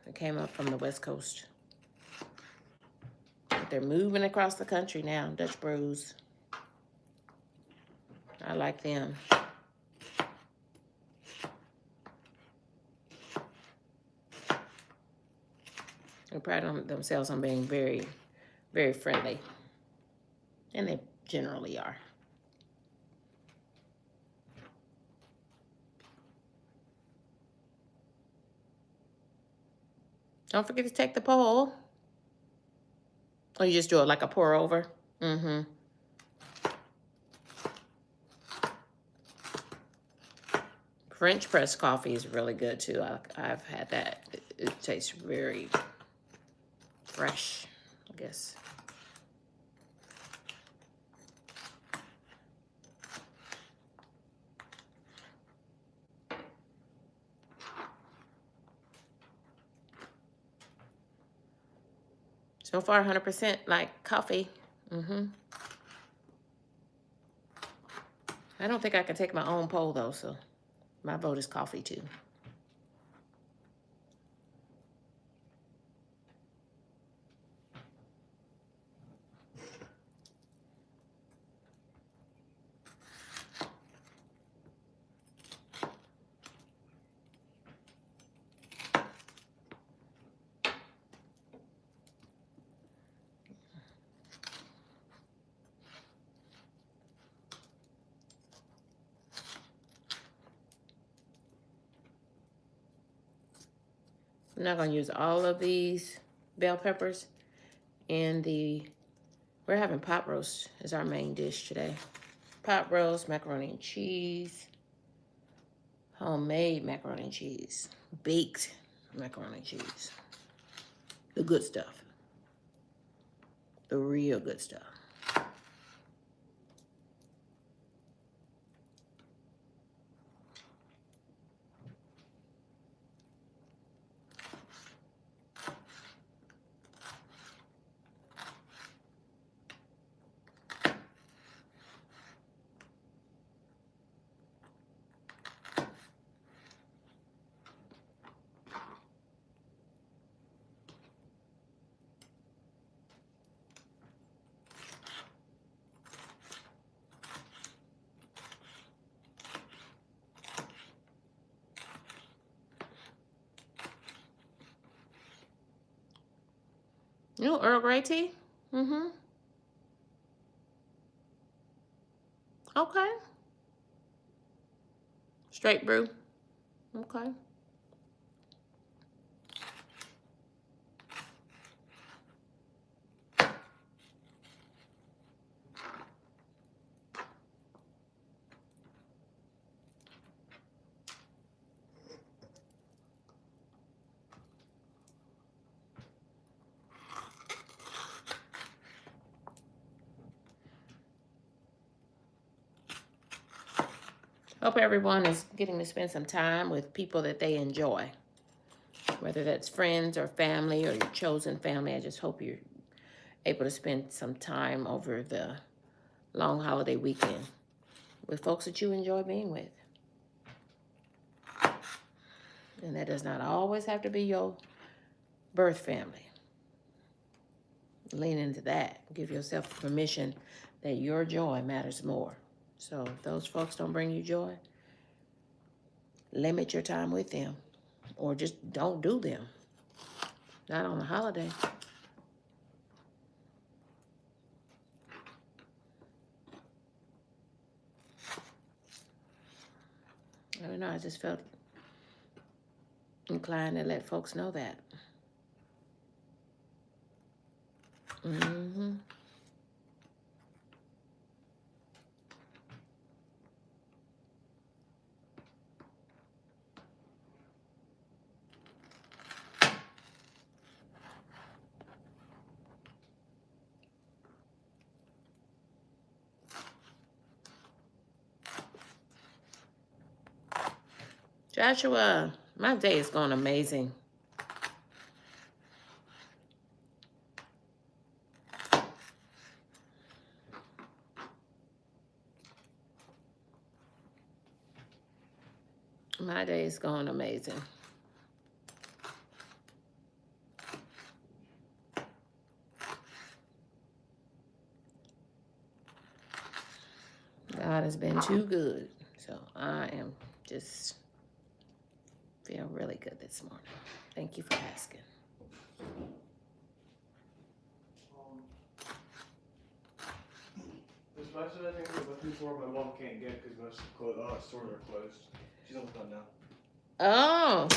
it came up from the West Coast. But they're moving across the country now, Dutch Bros. I like them. They pride on themselves on being very, very friendly. And they generally are. Don't forget to take the poll. Or you just do it like a pour over. Mm-hmm. French press coffee is really good too. I've had that. It tastes very fresh, I guess. So far, 100% like coffee. Mm-hmm. I don't think I can take my own poll though, so my vote is coffee too. I'm not gonna use all of these bell peppers. And we're having pot roast as our main dish today. Pot roast, macaroni and cheese, homemade macaroni and cheese, baked macaroni and cheese. The good stuff. The real good stuff. You know Earl Grey tea? Mm-hmm. Okay. Straight brew. Okay. Hope everyone is getting to spend some time with people that they enjoy. Whether that's friends or family or your chosen family, I just hope you're able to spend some time over the long holiday weekend with folks that you enjoy being with. And that does not always have to be your birth family. Lean into that. Give yourself permission that your joy matters more. So if those folks don't bring you joy, limit your time with them. Or just don't do them. Not on the holiday. I don't know, I just felt inclined to let folks know that. Mm-hmm. Joshua, my day is going amazing. My day is going amazing. God has been too good. So I am just feeling really good this morning. Thank you for asking. There's most of the things that the food store my mom can't get because most stores are closed. She's almost done now. Oh,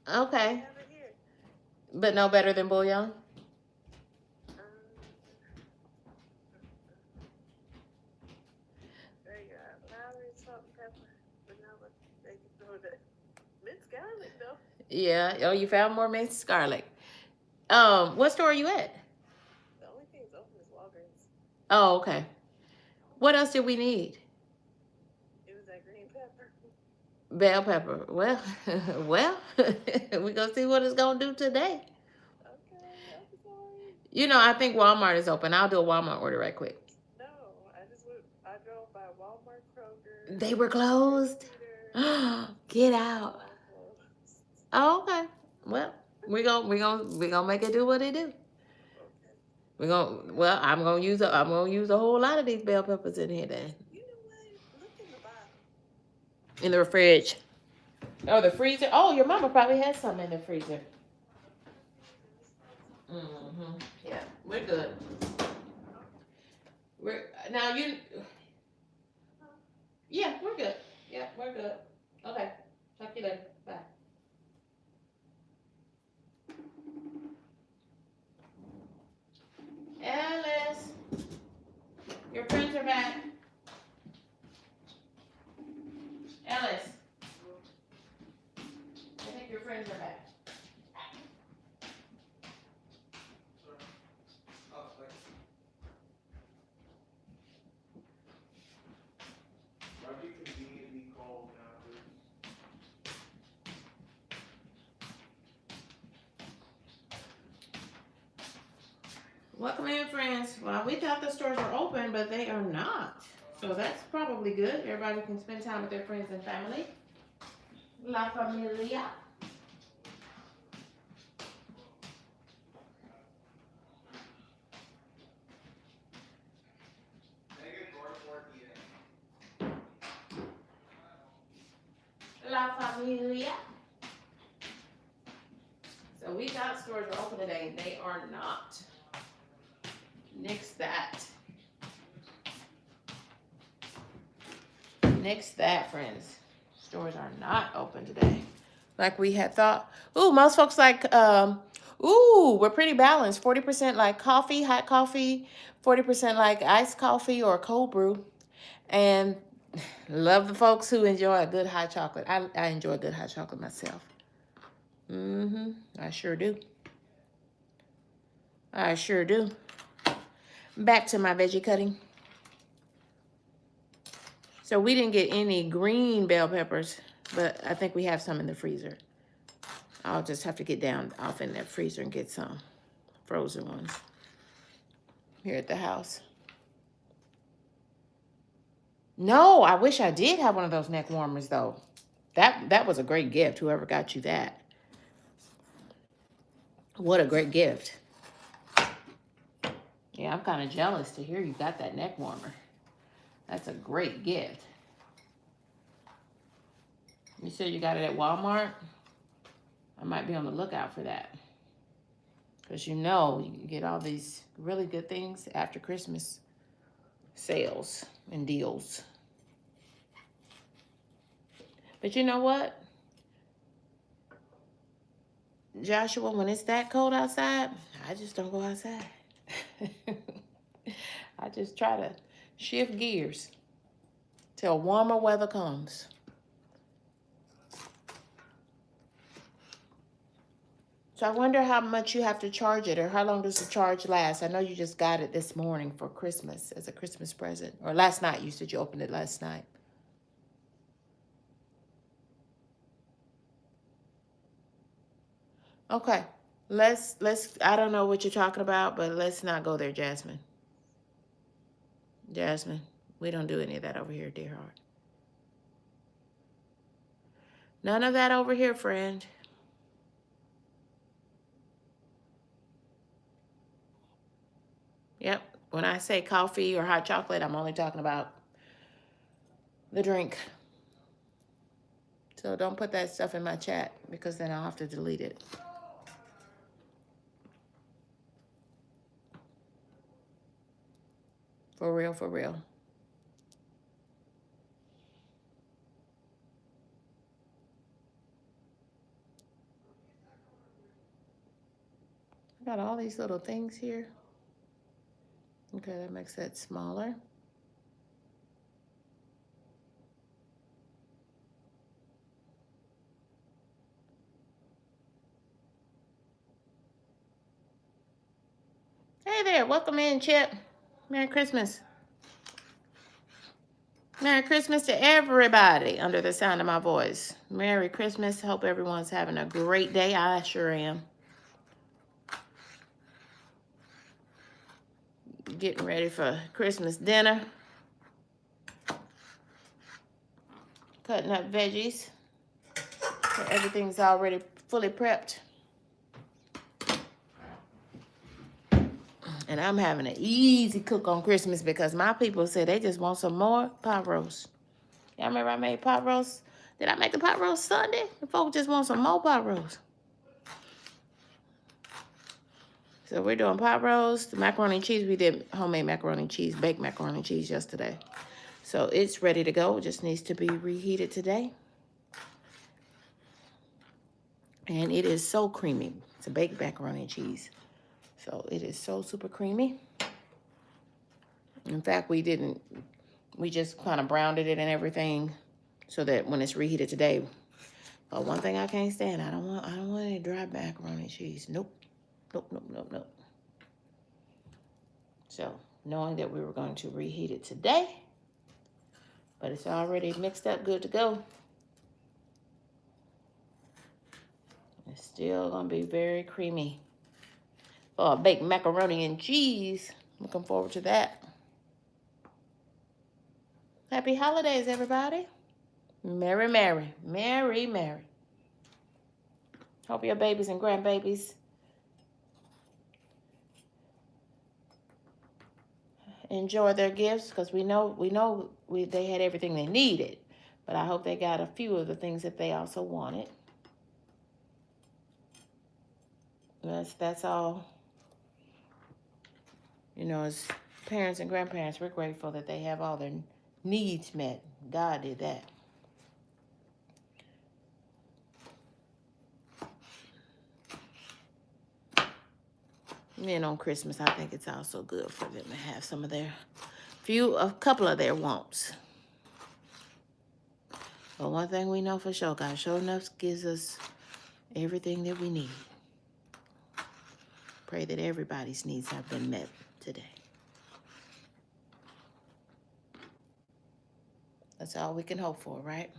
okay. Have it here. But no better than bouillon? There you go. Celery, salt, and pepper, vanilla. They can throw the minced garlic though. Yeah. Oh, you found more minced garlic. What store are you at? The only thing that's open is Walgreens. Oh, okay. What else did we need? It was that green pepper. Bell pepper. Well, well, we gonna see what it's gonna do today. Okay, I'm sorry. You know, I think Walmart is open. I'll do a Walmart order right quick. No, I drove by Walmart, Kroger. They were closed. Get out. Oh, okay. Well, we gonna make it do what it do. Okay. I'm gonna use a whole lot of these bell peppers in here then. You know what? Look in the bottom. In the fridge. Oh, the freezer. Oh, your mama probably has some in the freezer. Yeah, we're good. Now you. Yeah, we're good. Yeah, we're good. Okay. Talk to you later. Bye. Alice, your friends are back. Alice, I think your friends are back. Might be conveniently cold now. Welcome in, friends. Well, we thought the stores were open, but they are not. So that's probably good. Everybody can spend time with their friends and family. La familia. La familia. So we thought stores were open today. They are not. Nix that. Nix that, friends. Stores are not open today. Like we had thought. Ooh, most folks like, we're pretty balanced. 40% like coffee, hot coffee. 40% like iced coffee or cold brew. And love the folks who enjoy a good hot chocolate. I enjoy a good hot chocolate myself. I sure do. I sure do. Back to my veggie cutting. So we didn't get any green bell peppers, but I think we have some in the freezer. I'll just have to get down off in that freezer and get some frozen ones here at the house. No, I wish I did have one of those neck warmers though. That was a great gift, whoever got you that. What a great gift. Yeah, I'm kind of jealous to hear you got that neck warmer. That's a great gift. You said you got it at Walmart? I might be on the lookout for that. Because you know, you can get all these really good things after Christmas sales and deals. But you know what? Joshua, when it's that cold outside, I just don't go outside. I just try to shift gears till warmer weather comes. So I wonder how much you have to charge it, or how long does the charge last? I know you just got it this morning for Christmas as a Christmas present. Or last night, you said you opened it last night. Okay. Let's I don't know what you're talking about, but let's not go there, Jasmine. Jasmine, we don't do any of that over here, dear heart. None of that over here, friend. Yep. When I say coffee or hot chocolate, I'm only talking about the drink. So don't put that stuff in my chat because then I'll have to delete it. For real, for real. Got all these little things here. Okay, that makes that smaller. Hey there, welcome in, Chip. Merry Christmas. Merry Christmas to everybody under the sound of my voice. Merry Christmas. Hope everyone's having a great day. I sure am. Getting ready for Christmas dinner. Cutting up veggies. So everything's already fully prepped. And I'm having an easy cook on Christmas because my people say they just want some more pot roast. Y'all remember I made pot roast? Did I make the pot roast Sunday? The folks just want some more pot roast. So we're doing pot roast, macaroni and cheese. We did homemade macaroni and cheese, baked macaroni and cheese yesterday. So it's ready to go. It just needs to be reheated today. And it is so creamy. It's a baked macaroni and cheese. So it is so super creamy. In fact, we just kind of browned it and everything so that when it's reheated today. But one thing I can't stand, I don't want any dry macaroni and cheese. Nope. Nope. So knowing that we were going to reheat it today, but it's already mixed up, good to go. It's still gonna be very creamy. Oh, baked macaroni and cheese. Looking forward to that. Happy holidays, everybody. Merry, merry, merry, merry. Hope your babies and grandbabies enjoy their gifts because we know they had everything they needed, but I hope they got a few of the things that they also wanted. That's all. You know, as parents and grandparents, we're grateful that they have all their needs met. God did that. And on Christmas, I think it's also good for them to have some of their a couple of their wants. But one thing we know for sure, God sure enough gives us everything that we need. Pray that everybody's needs have been met today. That's all we can hope for, right?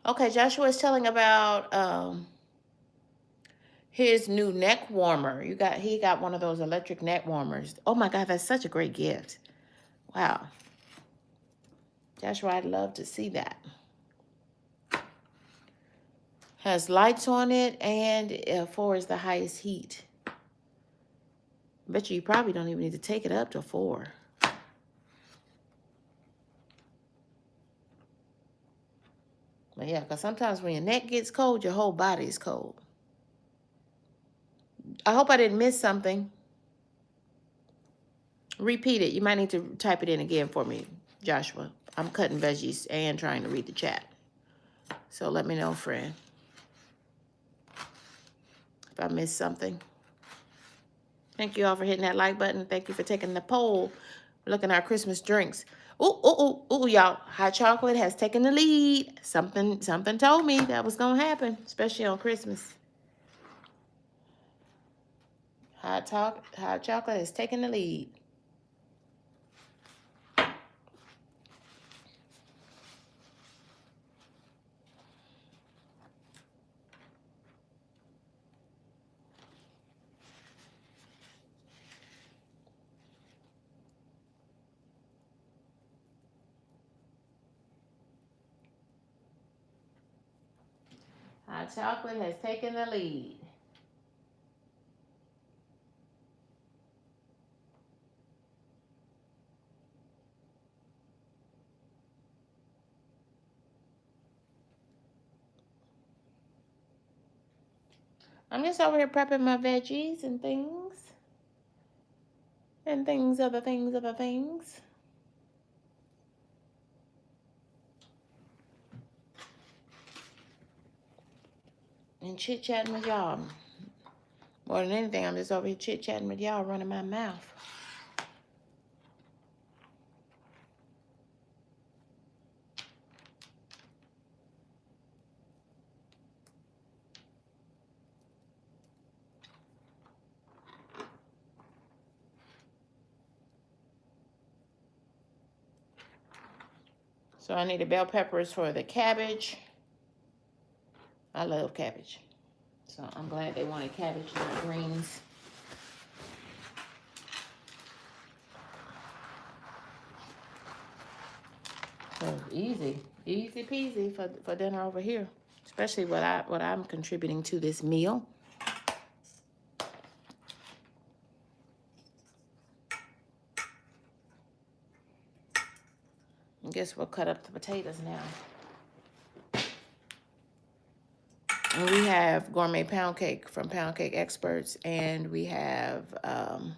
Okay, Joshua is telling about his new neck warmer. He got one of those electric neck warmers. Oh my God, that's such a great gift. Wow. Joshua, I'd love to see that. Has lights on it and 4 is the highest heat. I bet you probably don't even need to take it up to 4. But yeah, because sometimes when your neck gets cold, your whole body is cold. I hope I didn't miss something. Repeat it. You might need to type it in again for me, Joshua. I'm cutting veggies and trying to read the chat. So let me know, friend, if I missed something. Thank you all for hitting that like button. Thank you for taking the poll. Looking at our Christmas drinks. Ooh, y'all. Hot chocolate has taken the lead. Something told me that was going to happen, especially on Christmas. Hot chocolate has taken the lead. Hot chocolate has taken the lead. I'm just over here prepping my veggies and things. And things, other things, other things. And chit-chatting with y'all. More than anything, I'm just over here chit-chatting with y'all, running my mouth. So I needed bell peppers for the cabbage. I love cabbage. So I'm glad they wanted cabbage, not greens. So easy peasy for dinner over here. Especially what I'm contributing to this meal. I guess we'll cut up the potatoes now. And we have gourmet pound cake from Pound Cake Experts, and we have I'm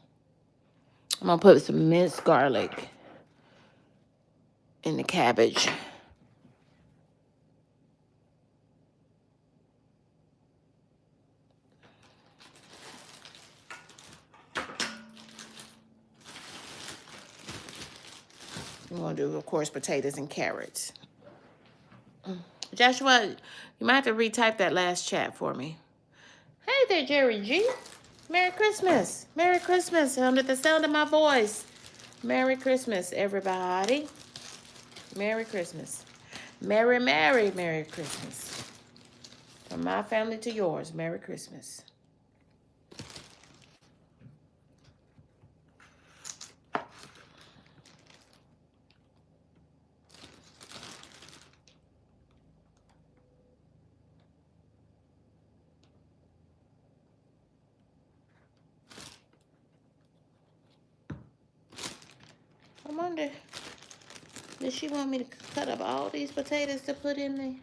gonna put some minced garlic in the cabbage. We're gonna do, of course, potatoes and carrots. Joshua, you might have to retype that last chat for me. Hey there, Jerry G. Merry Christmas. Merry Christmas. Under the sound of my voice. Merry Christmas, everybody. Merry Christmas. Merry, Merry, Merry Christmas. From my family to yours, Merry Christmas. I wonder, does she want me to cut up all these potatoes to put in there?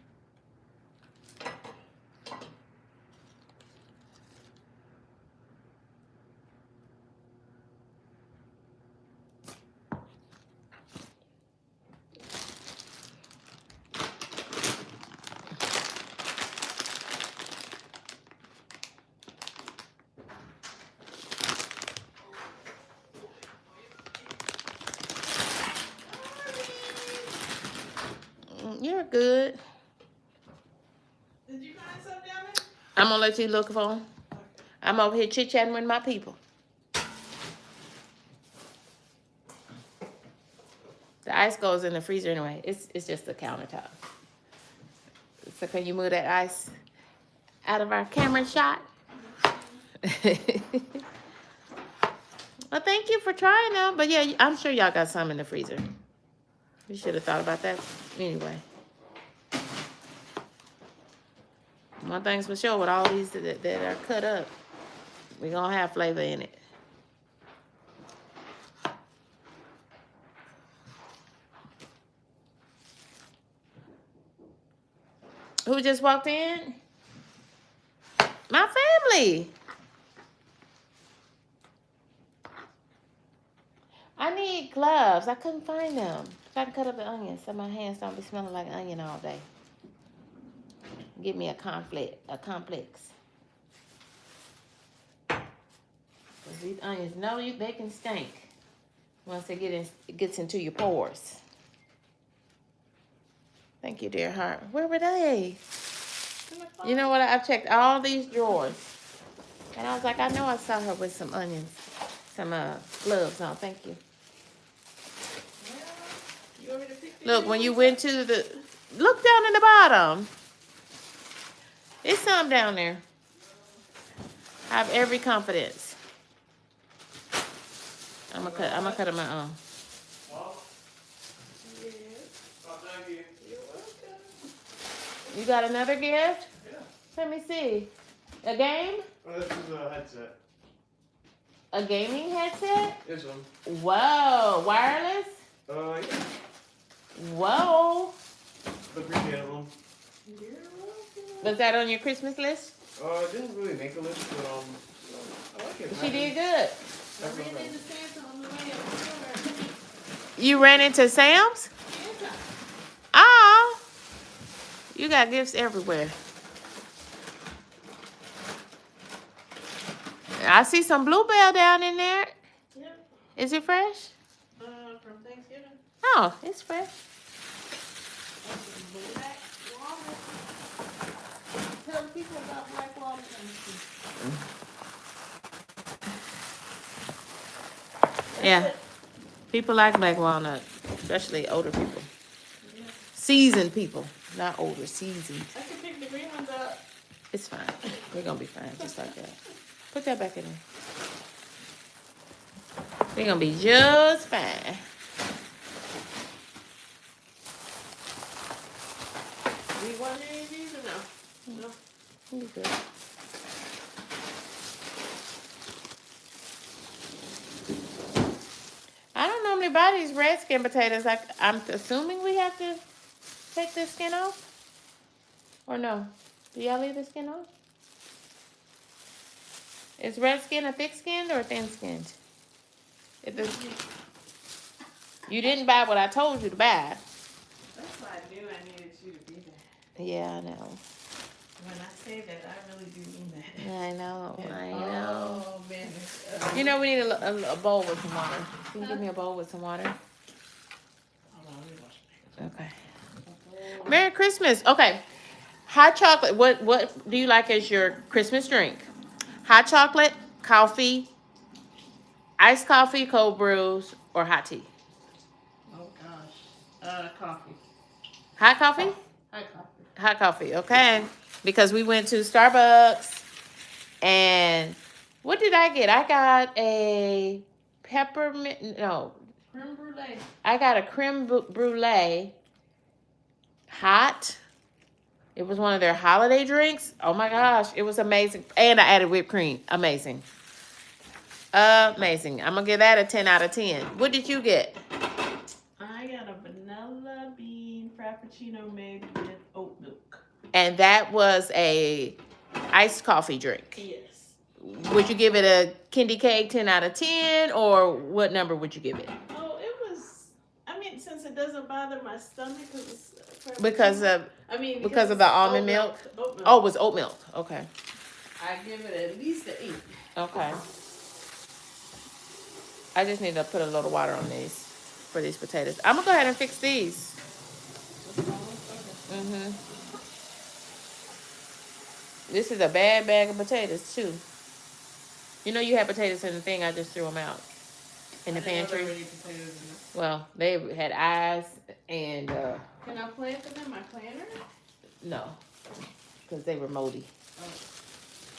You're good. Did you find something down there? I'm gonna let you look for them. I'm over here chit-chatting with my people. The ice goes in the freezer anyway. It's just a countertop. So can you move that ice out of our camera shot? Well, thank you for trying them. But yeah, I'm sure y'all got some in the freezer. You should have thought about that anyway. One thing's for sure, with all these that are cut up, we're gonna have flavor in it. Who just walked in? My family. I need gloves. I couldn't find them. So I can cut up the onions so my hands don't be smelling like onion all day. Give me a complex. These onions, no, they can stink once it gets into your pores. Thank you, dear heart. Where were they? You know what? I've checked all these drawers, and I was like, I know I saw her with some onions, some gloves on. Thank you. You want me to pick these? Look, when you went to look down in the bottom. It's some down there. I have every confidence. I'm gonna cut them my own. Yes. Oh, thank you. You're welcome. You got another gift? Yeah. Let me see. A game? Oh, this is a headset. A gaming headset? This one. Whoa. Wireless? Yeah. Whoa. The green one. Was that on your Christmas list? I didn't really make a list, but I like it. She did good. I ran into Santa on the way up the store. You ran into Sam's? Oh. You got gifts everywhere. I see some Bluebell down in there. Yep. Is it fresh? From Thanksgiving. Oh, it's fresh. Black walnut. Tell people about black walnut. Yeah. People like black walnut, especially older people. Yeah. Seasoned people, not older, seasoned. I can pick the green ones up. It's fine. We're gonna be fine, just like that. Put that back in there. We're gonna be just fine. Do you want any of these or no? No. We'll be good. I don't normally buy these red skin potatoes. I'm assuming we have to take the skin off? Or no? Do y'all leave the skin off? Is red skin a thick skinned or thin skinned? You didn't buy what I told you to buy. That's why I knew I needed you to be there. Yeah, I know. When I say that, I really do mean that. I know. I know. Oh, man. You know, we need a bowl with some water. Can you give me a bowl with some water? Hold on, let me wash my hands. Okay. Merry Christmas. Okay. Hot chocolate. What do you like as your Christmas drink? Hot chocolate, coffee, iced coffee, cold brews, or hot tea? Oh, gosh. Coffee. Hot coffee? Hot coffee. Hot coffee. Okay. Because we went to Starbucks and what did I get? I got a peppermint. No. Creme brulee. I got a creme brulee hot. It was one of their holiday drinks. Oh my gosh, it was amazing. And I added whipped cream. Amazing. Amazing. I'm going to give that a 10 out of 10. What did you get? I got a vanilla bean frappuccino made with oat milk. And that was a iced coffee drink. Yes. Would you give it a KendyK 10 out of 10? Or what number would you give it? Oh, it was, I mean, since it doesn't bother my stomach Because of the almond milk? Oat milk. Oh, it was oat milk. Okay. I give it at least an 8. Okay. I just need to put a little water on these for these potatoes. I'm gonna go ahead and fix these. Mhm. This is a bad bag of potatoes too. You know you had potatoes in the thing. I just threw them out in the pantry. Well, they had eyes and Can I plant them in my planter? no, because they were moldy. Oh.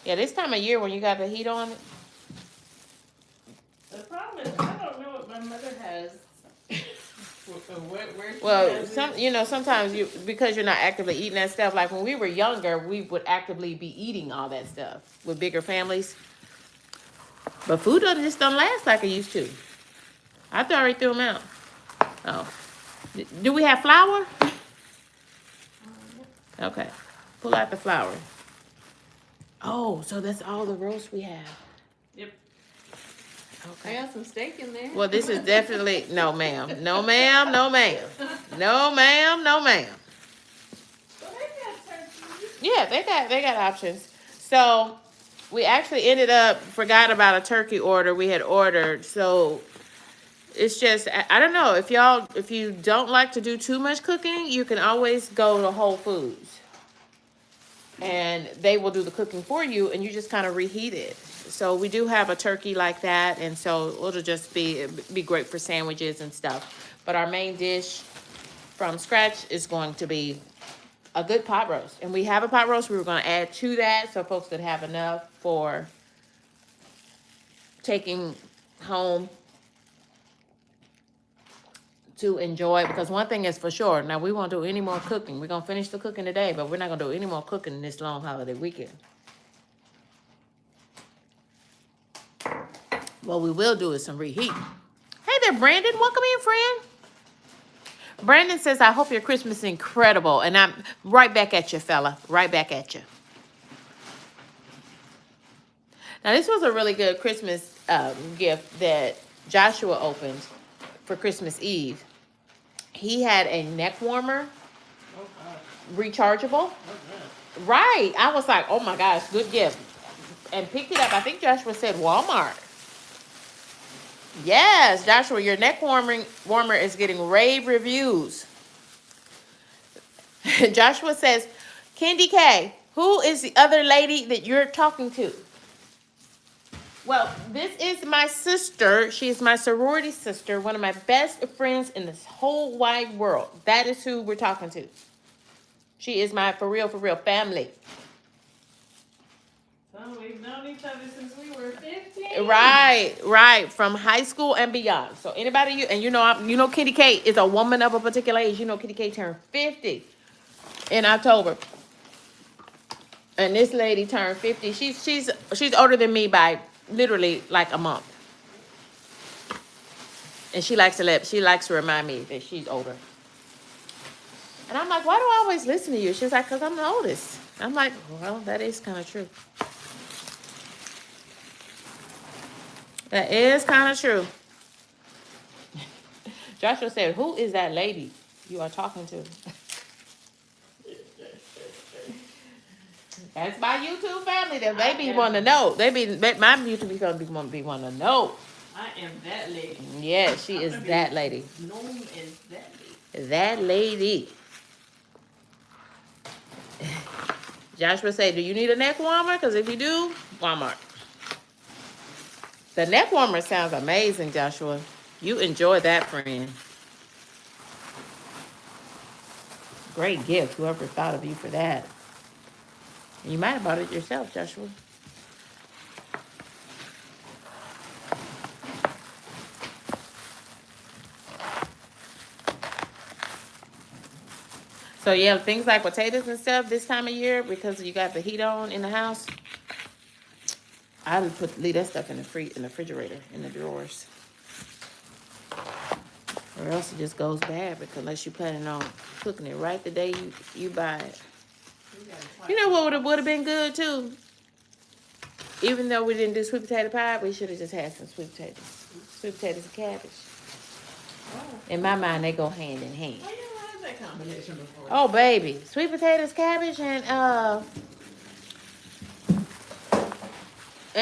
Yeah, this time of year when you got the heat on it. The problem is I don't know what my mother has. Where she Well, has sometimes because you're not actively eating that stuff. Like when we were younger, we would actively be eating all that stuff with bigger families. But food just don't last like it used to. I already threw them out. Oh, do we have flour? Okay, pull out the flour. Oh, so that's all the roast we have. Yep. Okay. I got some steak in there. Well, this is definitely no, ma'am, no, ma'am, no, ma'am, no, ma'am, no, ma'am. Well, they got turkey. Yeah, they got options. So we actually forgot about a turkey order we had ordered. So it's just I don't know if you don't like to do too much cooking, you can always go to Whole Foods, and they will do the cooking for you, and you just kind of reheat it. So we do have a turkey like that, and so it'll just be great for sandwiches and stuff. But our main dish from scratch is going to be a good pot roast. And we have a pot roast. We were going to add to that so folks could have enough for taking home to enjoy, because one thing is for sure, now we won't do any more cooking. We're going to finish the cooking today, but we're not going to do any more cooking this long holiday weekend. What we will do is some reheat. Hey there, Brandon. Welcome in, friend. Brandon says, I hope your Christmas is incredible. And I'm right back at you, fella. Right back at you. Now, this was a really good Christmas gift that Joshua opened for Christmas Eve. He had a neck warmer, rechargeable. Right. I was like, oh my gosh, good gift. And picked it up. I think Joshua said Walmart. Yes, Joshua, your neck warmer is getting rave reviews. Joshua says, KendyK, who is the other lady that you're talking to? Well, this is my sister. She's my sorority sister, one of my best friends in this whole wide world. That is who we're talking to. She is my for real family. So we've known each other since we were 15. Right, from high school and beyond. So anybody you know KendyK is a woman of a particular age. You know KendyK turned 50 in October, and this lady turned 50. She's older than me by literally like a month, and she likes to remind me that she's older. And I'm like, why do I always listen to you? She's like, because I'm the oldest. I'm like, well, that is kind of true. That is kind of true. Joshua said, who is that lady you are talking to? That's my YouTube family. That they be want to know. My YouTube family want to know. I am that lady. Yeah, she is that lady. Known as that lady. That lady. Joshua said, do you need a neck warmer? Because if you do, Walmart. The neck warmer sounds amazing, Joshua. You enjoy that, friend. Great gift, whoever thought of you for that. You might have bought it yourself, Joshua. So yeah, things like potatoes and stuff this time of year, because you got the heat on in the house, I would leave that stuff in the refrigerator, in the drawers. Or else it just goes bad, because unless you're planning on cooking it right the day you buy it. You know what would have been good too? Even though we didn't do sweet potato pie, we should have just had some sweet potatoes. Sweet potatoes and cabbage. In my mind, they go hand in hand. I never had that combination before. Oh, baby. Sweet potatoes, cabbage, and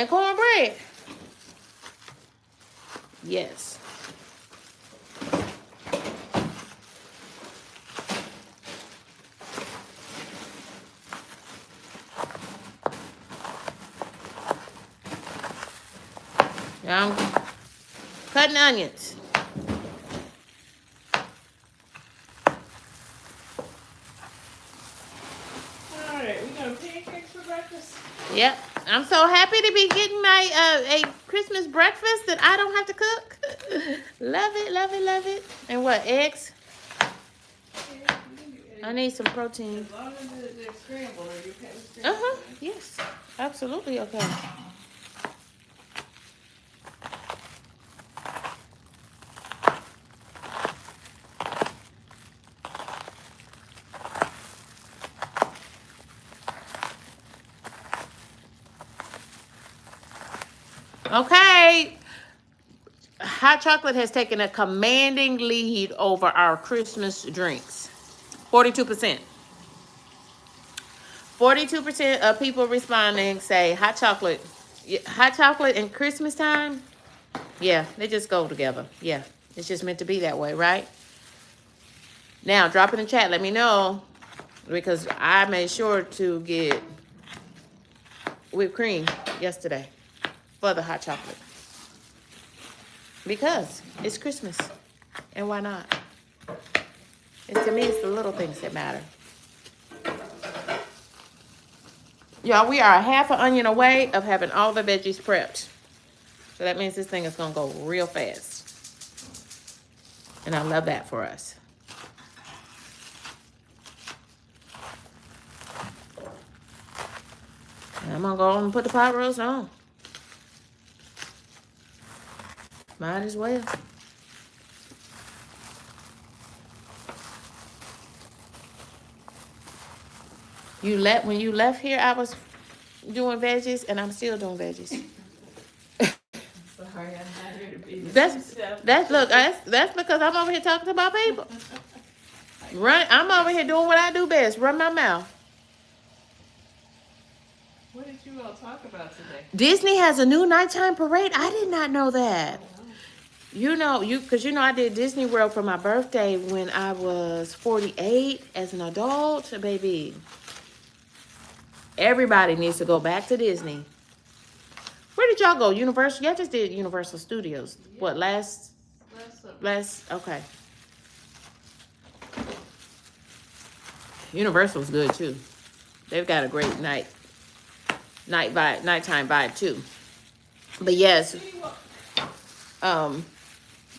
cornbread. Yes. Now I'm cutting onions. All right, we got pancakes for breakfast. Yep. I'm so happy to be getting my a Christmas breakfast that I don't have to cook. Love it, love it, love it. And what, eggs? Yeah, you can do it. I need some protein. As long as they're scrambled, or you can scramble. Uh-huh. Yes. Absolutely okay. Okay. Hot chocolate has taken a commanding lead over our Christmas drinks. 42%. 42% of people responding say hot chocolate. Hot chocolate and Christmas time? Yeah, they just go together. Yeah, it's just meant to be that way, right? Now, drop in the chat. Let me know, because I made sure to get whipped cream yesterday for the hot chocolate. Because it's Christmas. And why not? To me, it's the little things that matter. Y'all, we are a half an onion away of having all the veggies prepped. So that means this thing is going to go real fast. And I love that for us. And I'm gonna go and put the pot roast on. Might as well. When you left here, I was doing veggies, and I'm still doing veggies. Sorry, I'm not here to be That's because I'm over here talking to my people. I'm over here doing what I do best. Run my mouth. What did you all talk about today? Disney has a new nighttime parade. I did not know that. Oh, wow. Because I did Disney World for my birthday when I was 48 as an adult, baby. Everybody needs to go back to Disney. Where did y'all go? Universal? Y'all just did Universal Studios. Yeah. What, last? Summer. Okay. Universal's good too. They've got a great nighttime vibe too. But yes,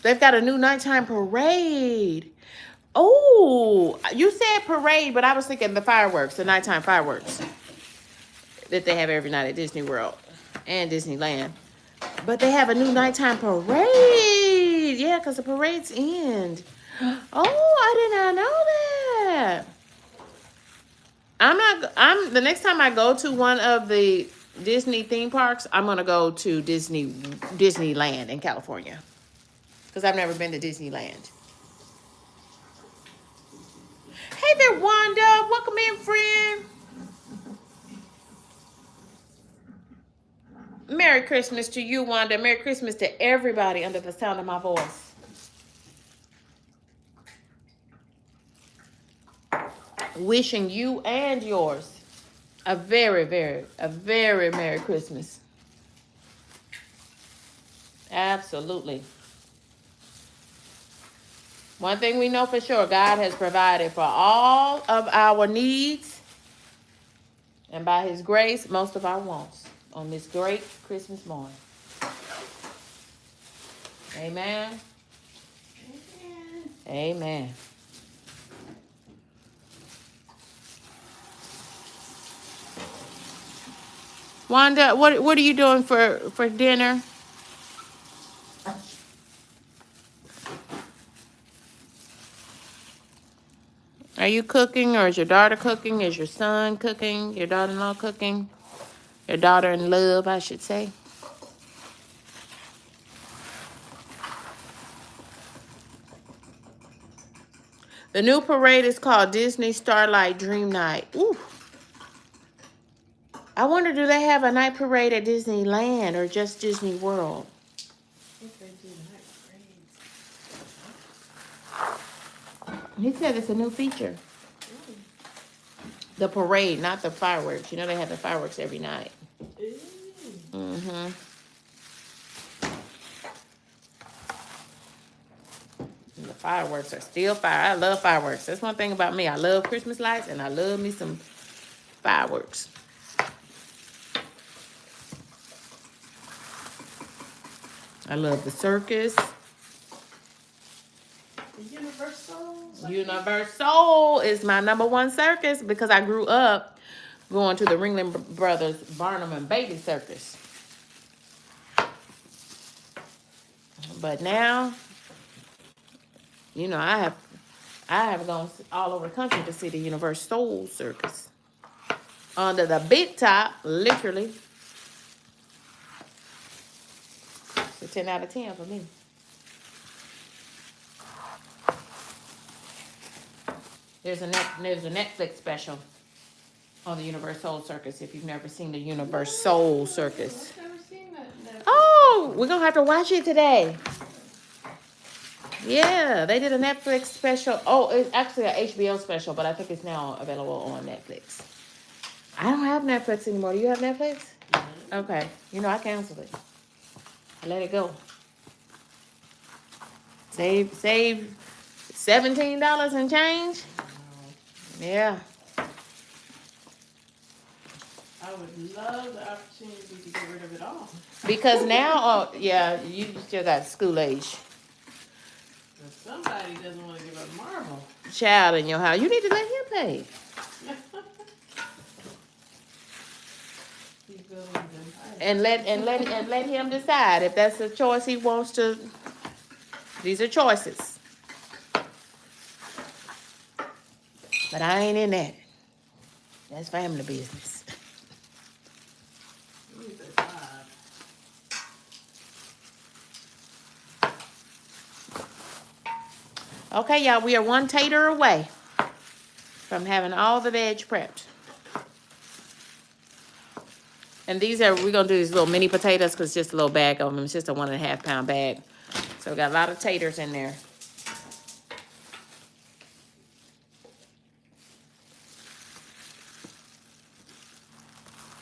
they've got a new nighttime parade. Oh, you said parade, but I was thinking the nighttime fireworks that they have every night at Disney World and Disneyland. But they have a new nighttime parade. Yeah, because the parades end. Oh, I did not know that. The next time I go to one of the Disney theme parks, I'm gonna go to Disneyland in California. Because I've never been to Disneyland. Hey there, Wanda. Welcome in, friend. Merry Christmas to you, Wanda. Merry Christmas to everybody under the sound of my voice. Wishing you and yours a very Merry Christmas. Absolutely. One thing we know for sure, God has provided for all of our needs, and by his grace, most of our wants on this great Christmas morning. Amen. Amen. Wanda, what are you doing for dinner? Are you cooking, or is your daughter cooking? Is your son cooking? Your daughter-in-law cooking? Your daughter-in-love, I should say. The new parade is called Disney Starlight Dream Night. Ooh. I wonder, do they have a night parade at Disneyland or just Disney World? I think they do night parades. He said it's a new feature. Really? The parade, not the fireworks. You know they have the fireworks every night. Ooh. Mm-hmm. And the fireworks are still fire. I love fireworks. That's one thing about me. I love Christmas lights, and I love me some fireworks. I love the circus. The Universal. Universal is my #1 circus because I grew up going to the Ringling Brothers Barnum and Bailey Circus. But now, I have gone all over the country to see the Universal Circus. Under the big top, literally. It's a 10 out of 10 for me. There's a Netflix special on the Universal Circus if you've never seen the Universal Circus. I've never seen that. Oh, we're going to have to watch it today. Yeah, they did a Netflix special. Oh, it's actually an HBO special, but I think it's now available on Netflix. I don't have Netflix anymore. Do you have Netflix? Mm-hmm. Okay. I canceled it. I let it go. Save $17 and change. Yeah. I would love the opportunity to get rid of it all. Because now, you still got school age. If somebody doesn't want to give up marble. Child in your house. You need to let him pay. He's building an empire. And let him decide if that's a choice he wants to. These are choices. But I ain't in that. That's family business. He's a five. Okay, y'all, we are one tater away from having all the veg prepped. And these are, we're gonna do these little mini potatoes because it's just a little bag of them. It's just a 1.5 pound bag. So we got a lot of taters in there.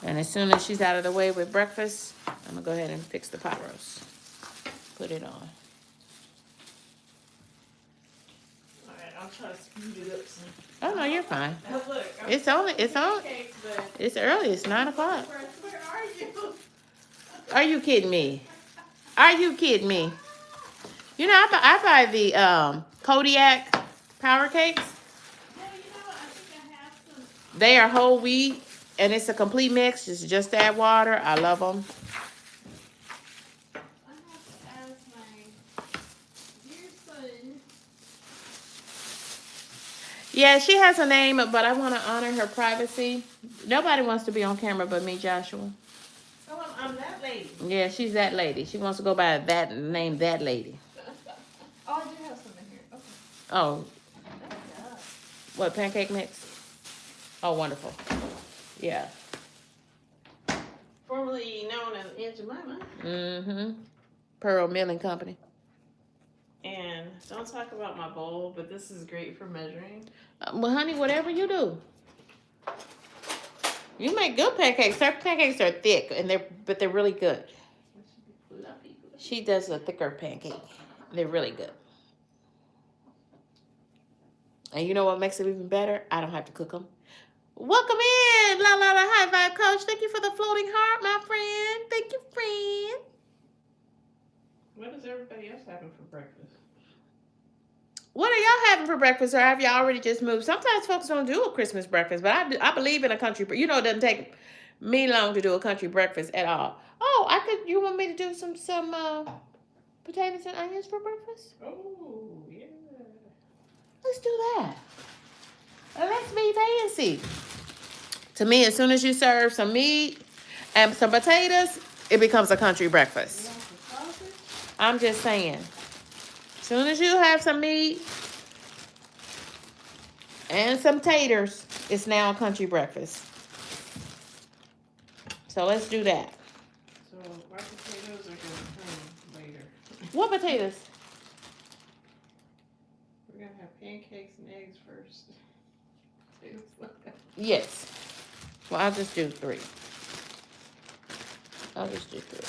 And as soon as she's out of the way with breakfast, I'm gonna go ahead and fix the pot roast. Put it on. Alright, I'll try to speed it up some. Oh no, you're fine. Now look, It's on. pancakes, but It's early. It's 9 o'clock. where are you? Are you kidding me? Are you kidding me? You know, I buy the Kodiak power cakes. No, you know what? I think I have some. They are whole wheat, and it's a complete mix. It's just add water. I love them. I have to ask my dear son. Yeah, she has a name, but I want to honor her privacy. Nobody wants to be on camera but me, Joshua. Oh, I'm that lady. Yeah, she's that lady. She wants to go by that name, that lady. Oh, I do have some in here. Okay. Oh, Thank God. what, pancake mix? Oh, wonderful. Yeah. Formerly known as Aunt Jemima. Mm-hmm. Pearl Milling Company. And don't talk about my bowl, but this is great for measuring. Well, honey, whatever you do. You make good pancakes. Her pancakes are thick, but they're really good. Fluffy. She does a thicker pancake. They're really good. And you know what makes it even better? I don't have to cook them. Welcome in, La La La High Vibe Coach. Thank you for the floating heart, my friend. Thank you, friend. What is everybody else having for breakfast? What are y'all having for breakfast, or have y'all already just moved? Sometimes folks don't do a Christmas breakfast, but I believe in a country. You know, it doesn't take me long to do a country breakfast at all. Oh, I could. You want me to do some potatoes and onions for breakfast? Oh, yeah. Let's do that. Let's be fancy. To me, as soon as you serve some meat and some potatoes, it becomes a country breakfast. You want some sausage? I'm just saying. As soon as you have some meat and some taters, it's now a country breakfast. So let's do that. So our potatoes are going to come later. What potatoes? We're going to have pancakes and eggs first. Potatoes later. Yes. Well, I'll just do 3. I'll just do 3.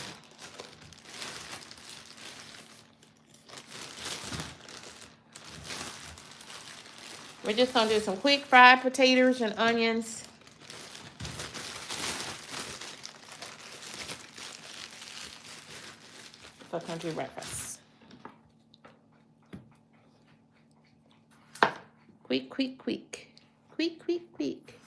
We're just going to do some quick fried potatoes and onions. For country breakfast. Quick, quick, quick. Quick, quick, quick.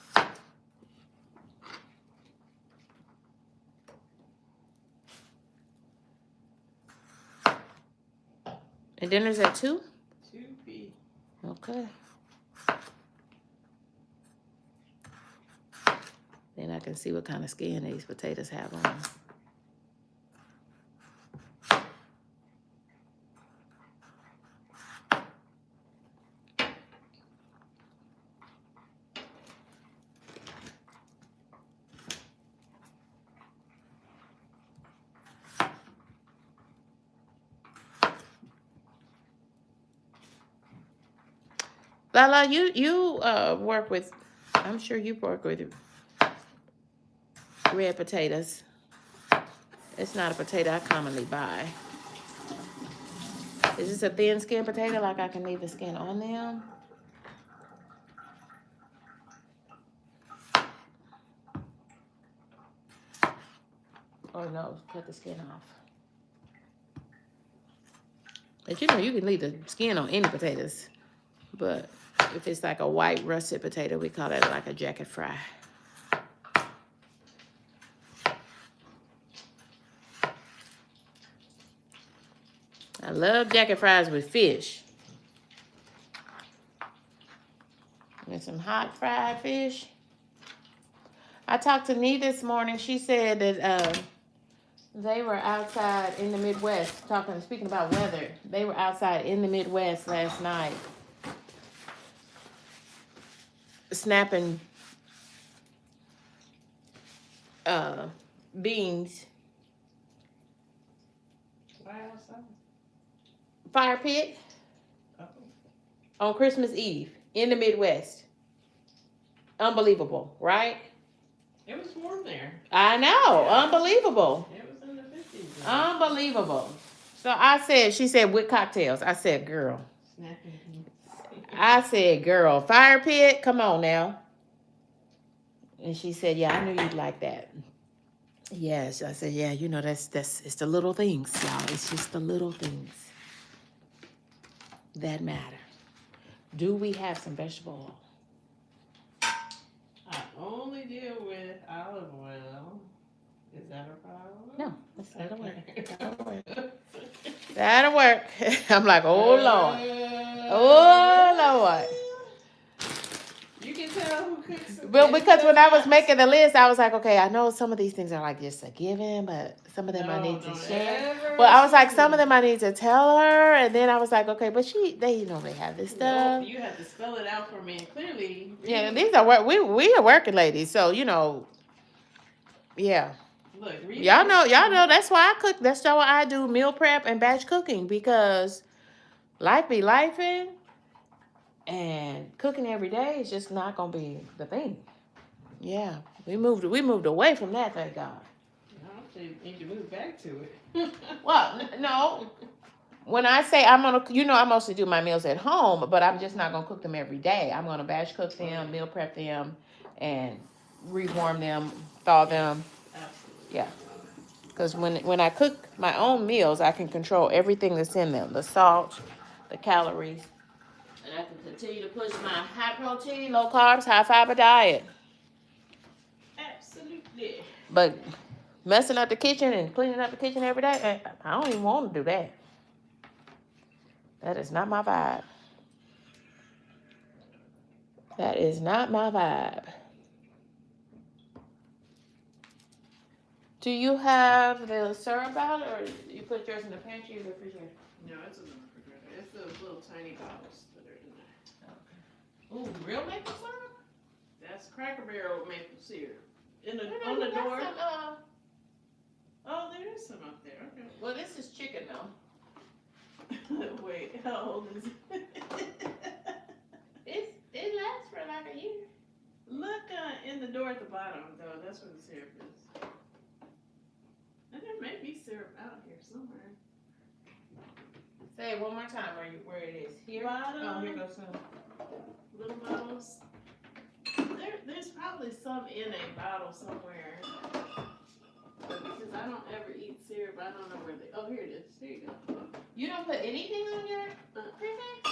And dinner's at 2? 2 p. Okay. Then I can see what kind of skin these potatoes have on them. Lala, you work with, I'm sure you work with red potatoes. It's not a potato I commonly buy. Is this a thin skin potato, like I can leave the skin on them? Oh no, cut the skin off. But you know, you can leave the skin on any potatoes. But if it's like a white russet potato, we call that like a jacket fry. I love jacket fries with fish. And some hot fried fish. I talked to Nee this morning. She said that they were outside in the Midwest speaking about weather. They were outside in the Midwest last night snapping beans. Fire pit on Christmas Eve in the Midwest. Unbelievable, right? It was warm there. I know. Yeah. Unbelievable. It was in the 50s. Unbelievable. So she said, with cocktails. I said, girl. Snapping. I said, girl, fire pit, come on now. And she said, yeah, I knew you'd like that. Yes, I said, yeah, you know, that's it's the little things, y'all. It's just the little things that matter. Do we have some vegetable oil? I only deal with olive oil. Is that a problem? No, that'll work. That'll work. I'm like, oh Lord. Oh Lord. You can tell who cooks. Well, because when I was making the list, I was like, okay, I know some of these things are like just a given, but some of them I need to share. Well, I was like, some of them I need to tell her, and then I was like, okay, but they have this stuff. Nope, you have to spell it out for me, and clearly. Yeah, these are we are working ladies, so you know. Yeah. Look, y'all know that's why I cook. That's why I do meal prep and batch cooking, because life be lifing, and cooking every day is just not gonna be the thing. Yeah, we moved away from that, thank God. I need to move back to it. Well, no. When I say I'm gonna, I mostly do my meals at home, but I'm just not gonna cook them every day. I'm gonna batch cook them, meal prep them, and rewarm them, thaw them. Absolutely. Yeah. Because when I cook my own meals, I can control everything that's in them, the salt, the calories, and I can continue to push my high protein, low carbs, high fiber diet. Absolutely. But messing up the kitchen and cleaning up the kitchen every day, I don't even want to do that. That is not my vibe. That is not my vibe. Do you have the syrup out, or you put yours in the pantry or the refrigerator? No, it's in the refrigerator. It's those little tiny bottles that are in there. Okay. Ooh, real maple syrup? That's Cracker Barrel maple syrup. On the door. Oh, there is some up there. Okay. Well, this is chicken though. Wait, how old is it? It lasts for like a year. Look in the door at the bottom, though. That's where the syrup is. And there may be syrup out here somewhere. Say it one more time where it is. Here? Bottom. Oh, here goes some. Little bottles. There's probably some in a bottle somewhere. But because I don't ever eat syrup, I don't know where they... Oh, here it is. Here you go. You don't put anything on your pre-mix?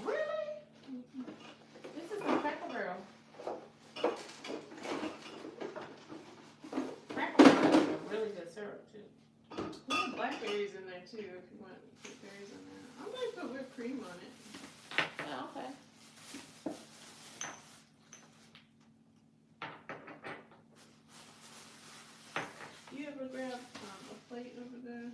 Really? Mm-hmm. This is a Cracker Barrel. Cracker Barrel is a really good syrup, too. There's blackberries in there, too, if you want to put berries in there. I might put whipped cream on it. Oh, okay. You ever grab a plate over there?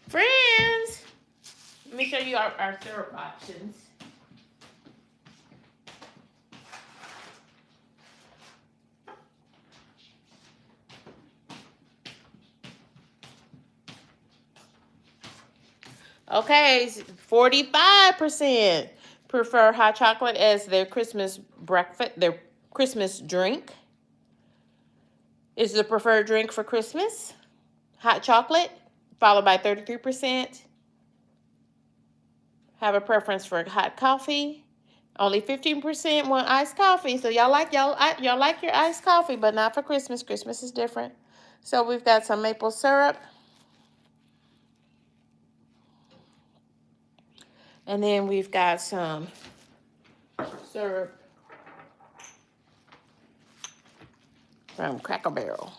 Friends, let me show you our syrup options. Okay, 45% prefer hot chocolate as their Christmas breakfast, their Christmas drink. Is the preferred drink for Christmas. Hot chocolate, followed by 33%. have a preference for hot coffee. Only 15% want iced coffee. So y'all like your iced coffee, but not for Christmas. Christmas is different. So we've got some maple syrup. And then we've got some syrup from Cracker Barrel.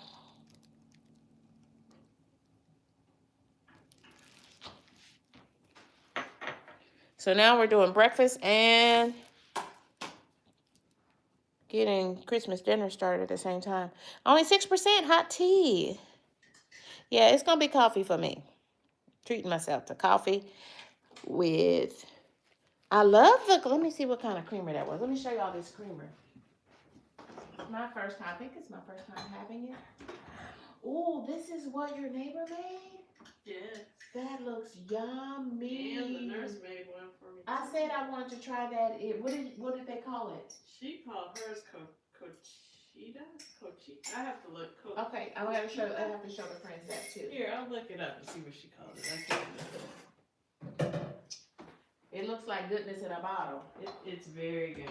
So now we're doing breakfast and getting Christmas dinner started at the same time. Only 6% hot tea. Yeah, it's going to be coffee for me. Treating myself to coffee with... I love the... Let me see what kind of creamer that was. Let me show y'all this creamer. My first time. I think it's my first time having it. Oh, this is what your neighbor made? Yes. That looks yummy. And the nurse made one for me. I said I wanted to try that. What did they call it? She called hers Cochita? I have to look. Okay, I have to show the friends that too. Here, I'll look it up and see what she called it. I can't look. It looks like goodness in a bottle. It's very good.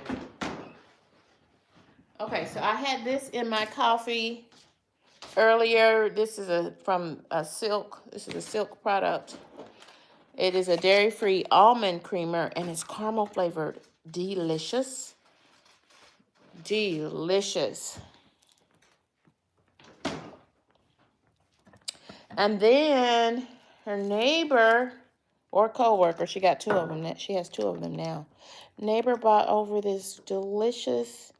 Okay, so I had this in my coffee earlier. This is from a Silk. This is a Silk product. It is a dairy-free almond creamer, and it's caramel flavored. Delicious. Delicious. And then her neighbor or coworker, she got two of them. She has two of them now. Neighbor bought over this delicious,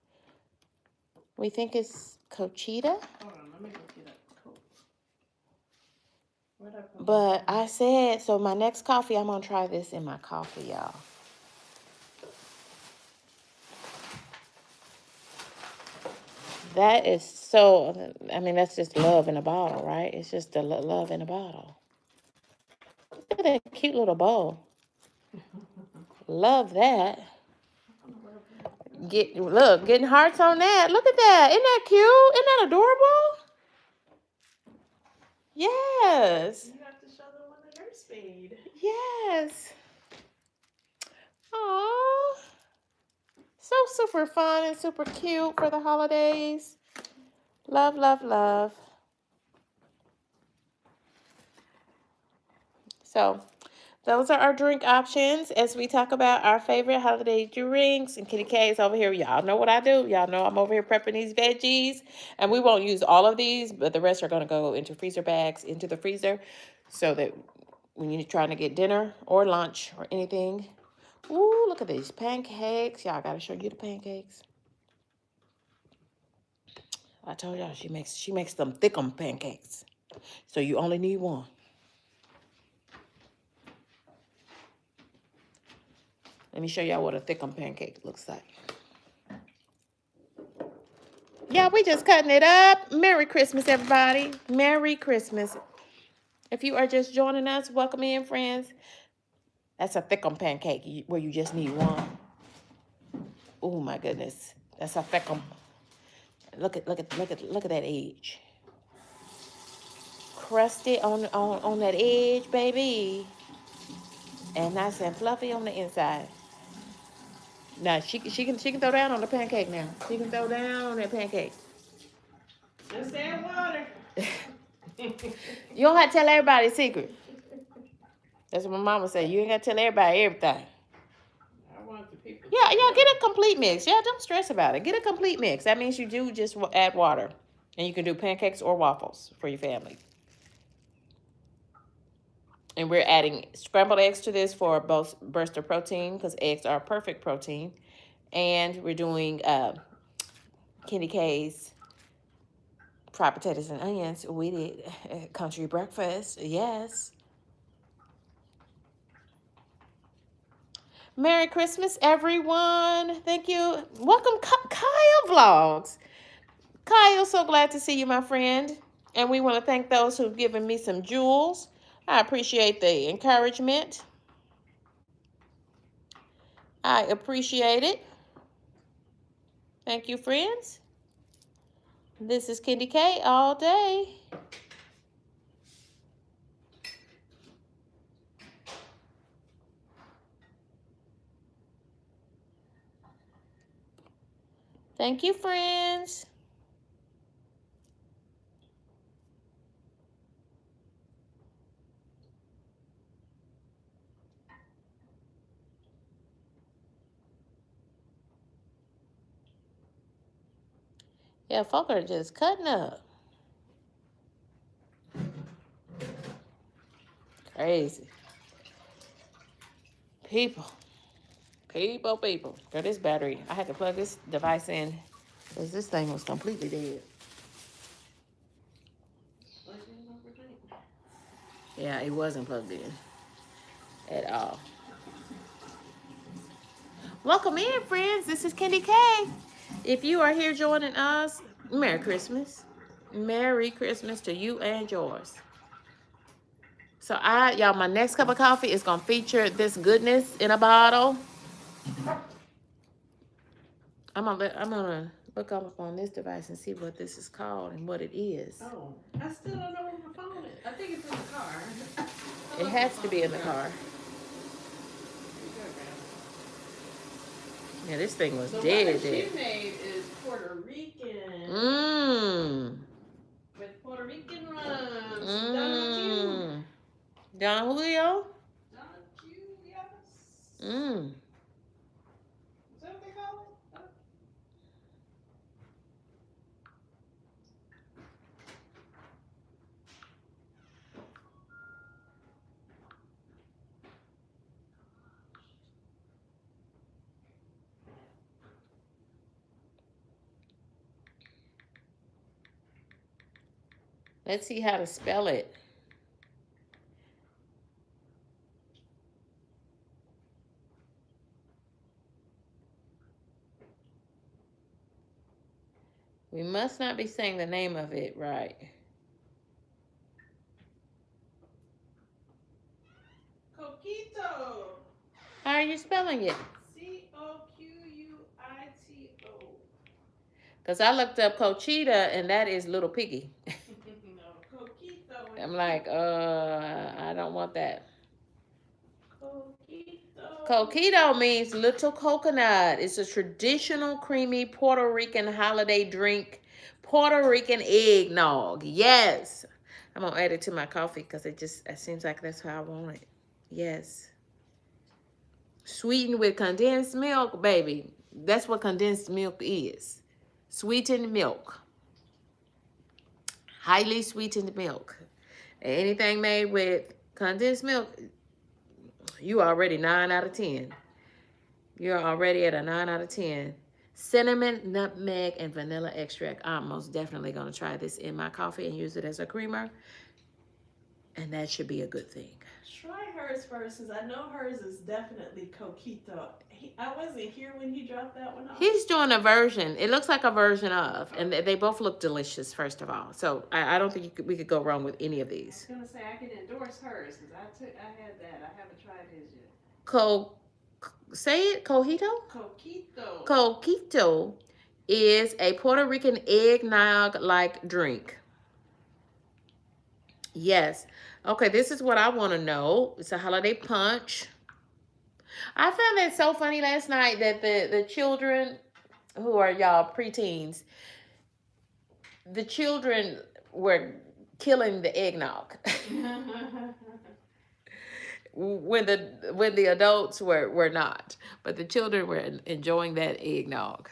we think it's Cochita. Hold on, let me look it up. Cool. But I said, so my next coffee, I'm going to try this in my coffee, y'all. That is so, I mean, that's just love in a bottle, right? It's just the love in a bottle. Look at that cute little bowl. Love that. Getting hearts on that. Look at that. Isn't that cute? Isn't that adorable? Yes. You have to show them what the nurse made. Yes. Aww. So super fun and super cute for the holidays. Love, love, love. So those are our drink options as we talk about our favorite holiday drinks. And KendyK is over here. Y'all know what I do. Y'all know I'm over here prepping these veggies. And we won't use all of these, but the rest are going to go into freezer bags, into the freezer, so that when you're trying to get dinner or lunch or anything. Ooh, look at these pancakes. Y'all got to show you the pancakes. I told y'all she makes them thickum pancakes. So you only need one. Let me show y'all what a thickum pancake looks like. Yeah, we just cutting it up. Merry Christmas, everybody. Merry Christmas. If you are just joining us, welcome in, friends. That's a thickum pancake where you just need one. Oh my goodness. That's a thickum. Look at that edge. Crusty on that edge, baby. And nice and fluffy on the inside. Now she can throw down on the pancake now. She can throw down on that pancake. Just add water. You don't have to tell everybody a secret. That's what my mama said. You ain't got to tell everybody everything. I want the people. Yeah, get a complete mix. Yeah, don't stress about it. Get a complete mix. That means you do just add water. And you can do pancakes or waffles for your family. And we're adding scrambled eggs to this for both burst of protein, because eggs are perfect protein. And we're doing KendyK's fried potatoes and onions with it. Country breakfast. Yes. Merry Christmas, everyone. Thank you. Welcome, Kyle Vlogs. Kyle, so glad to see you, my friend. And we want to thank those who've given me some jewels. I appreciate the encouragement. I appreciate it. Thank you, friends. This is KendyK all day. Thank you, friends. Yeah, folk are just cutting up. Crazy. People. People. Girl, this battery, I had to plug this device in because this thing was completely dead. Yeah, it wasn't plugged in at all. Welcome in, friends. This is KendyK. If you are here joining us, Merry Christmas. Merry Christmas to you and yours. So y'all, my next cup of coffee is gonna feature this goodness in a bottle. I'm gonna look up on this device and see what this is called and what it is. Oh, I still don't know where my phone is. I think it's in the car. It has to be in the car. Yeah, this thing was The dead. one that she made is Puerto Rican. Mmm. With Puerto Rican runs. Don Don Julio? Don Q, yes. Mmm. Is that what they call it? Let's see how to spell it. We must not be saying the name of it right. Coquito. How are you spelling it? Coquito. Because I looked up Cochita and that is Little Piggy. No, Coquito. I'm like, I don't want that. Coquito. Coquito means little coconut. It's a traditional creamy Puerto Rican holiday drink. Puerto Rican eggnog. Yes. I'm going to add it to my coffee because it seems like that's how I want it. Yes. Sweetened with condensed milk, baby. That's what condensed milk is. Sweetened milk. Highly sweetened milk. Anything made with condensed milk, you already 9 out of 10. You're already at a 9 out of 10. Cinnamon, nutmeg, and vanilla extract. I'm most definitely going to try this in my coffee and use it as a creamer. And that should be a good thing. Try hers first, because I know hers is definitely Coquito. I wasn't here when he dropped that one off. He's doing a version. It looks like a version of. And they both look delicious, first of all. So I don't think we could go wrong with any of these. I was going to say, I can endorse hers, because I had that. I haven't tried his yet. Say it, Cojito? Coquito. Coquito is a Puerto Rican eggnog-like drink. Yes. Okay, this is what I want to know. It's a holiday punch. I found that so funny last night that the children, who are y'all preteens, the children were killing the eggnog. when the adults were not, but the children were enjoying that eggnog.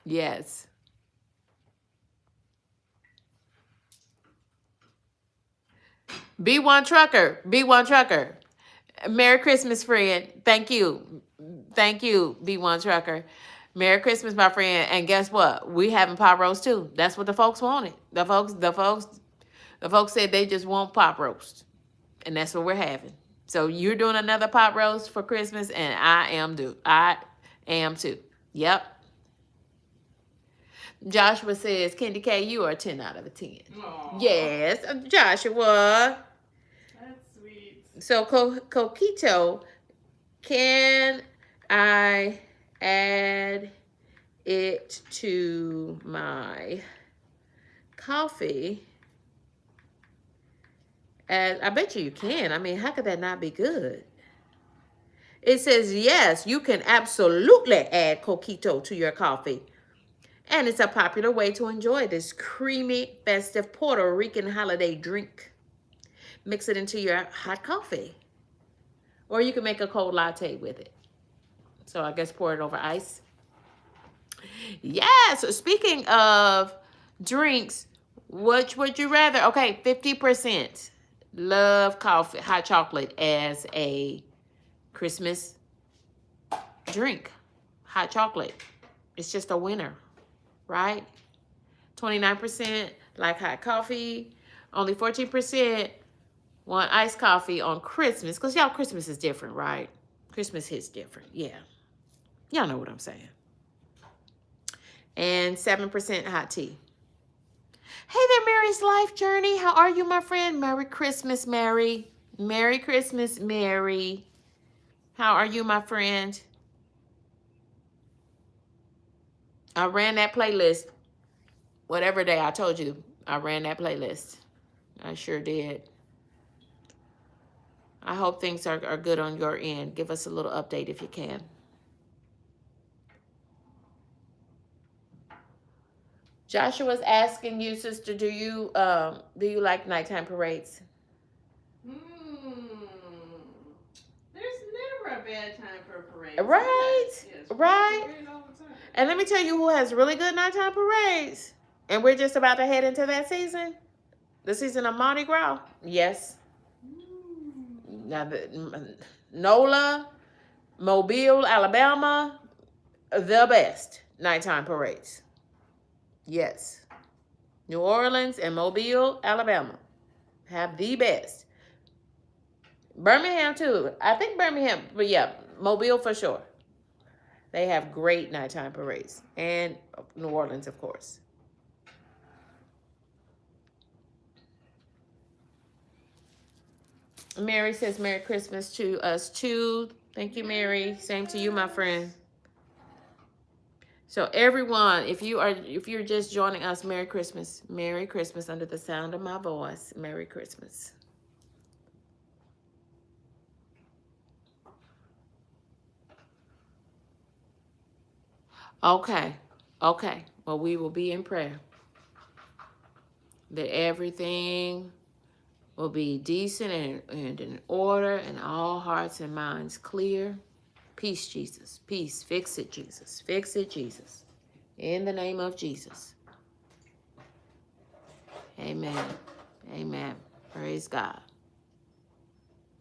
Yes. B1 Trucker. Merry Christmas, friend. Thank you, B1 Trucker. Merry Christmas, my friend. And guess what? We having pot roast too. That's what the folks wanted. The folks said they just want pot roast, and that's what we're having. So you're doing another pot roast for Christmas, and I am too. Yep. Joshua says, KendyK, you are a 10 out of a 10. Aww. Yes, Joshua. That's sweet. So, Coquito, can I add it to my coffee? And I bet you can. I mean, how could that not be good? It says, yes, you can absolutely add coquito to your coffee. And it's a popular way to enjoy this creamy, festive Puerto Rican holiday drink. Mix it into your hot coffee. Or you can make a cold latte with it. So I guess pour it over ice. Yes. So speaking of drinks, which would you rather? Okay, 50% love coffee, hot chocolate as a Christmas drink. Hot chocolate. It's just a winner, right? 29% like hot coffee. Only 14% want iced coffee on Christmas. Because y'all, Christmas is different, right? Christmas hits different. Yeah. Y'all know what I'm saying. And 7% hot tea. Hey there, Mary's Life Journey. How are you, my friend? Merry Christmas, Mary. Merry Christmas, Mary. How are you, my friend? I ran that playlist. Whatever day I told you, I ran that playlist. I sure did. I hope things are good on your end. Give us a little update if you can. Joshua's asking you, sister, do you like nighttime parades? There's never a bad time for a parade. Right, Yes, right. parade all the time. And let me tell you who has really good nighttime parades. And we're just about to head into that season. The season of Mardi Gras. Yes. Now, NOLA, Mobile, Alabama, the best nighttime parades. Yes. New Orleans and Mobile, Alabama have the best. Birmingham too. I think Birmingham, but yeah, Mobile for sure. They have great nighttime parades. And New Orleans, of course. Mary says Merry Christmas to us too. Thank you, Mary. Same to you, my friend. So everyone, if you're just joining us, Merry Christmas. Merry Christmas under the sound of my voice. Merry Christmas. Okay. Okay. Well, we will be in prayer that everything will be decent and in order and all hearts and minds clear. Peace, Jesus. Peace. Fix it, Jesus. Fix it, Jesus. In the name of Jesus. Amen. Amen. Praise God.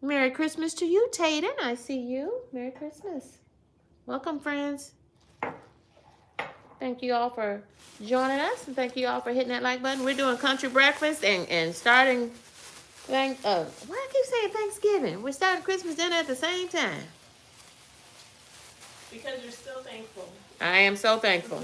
Merry Christmas to you, Tatum. I see you. Merry Christmas. Welcome, friends. Thank you all for joining us, and thank you all for hitting that like button. We're doing country breakfast and starting. Why I keep saying Thanksgiving? We're starting Christmas dinner at the same time. Because you're still thankful. I am so thankful.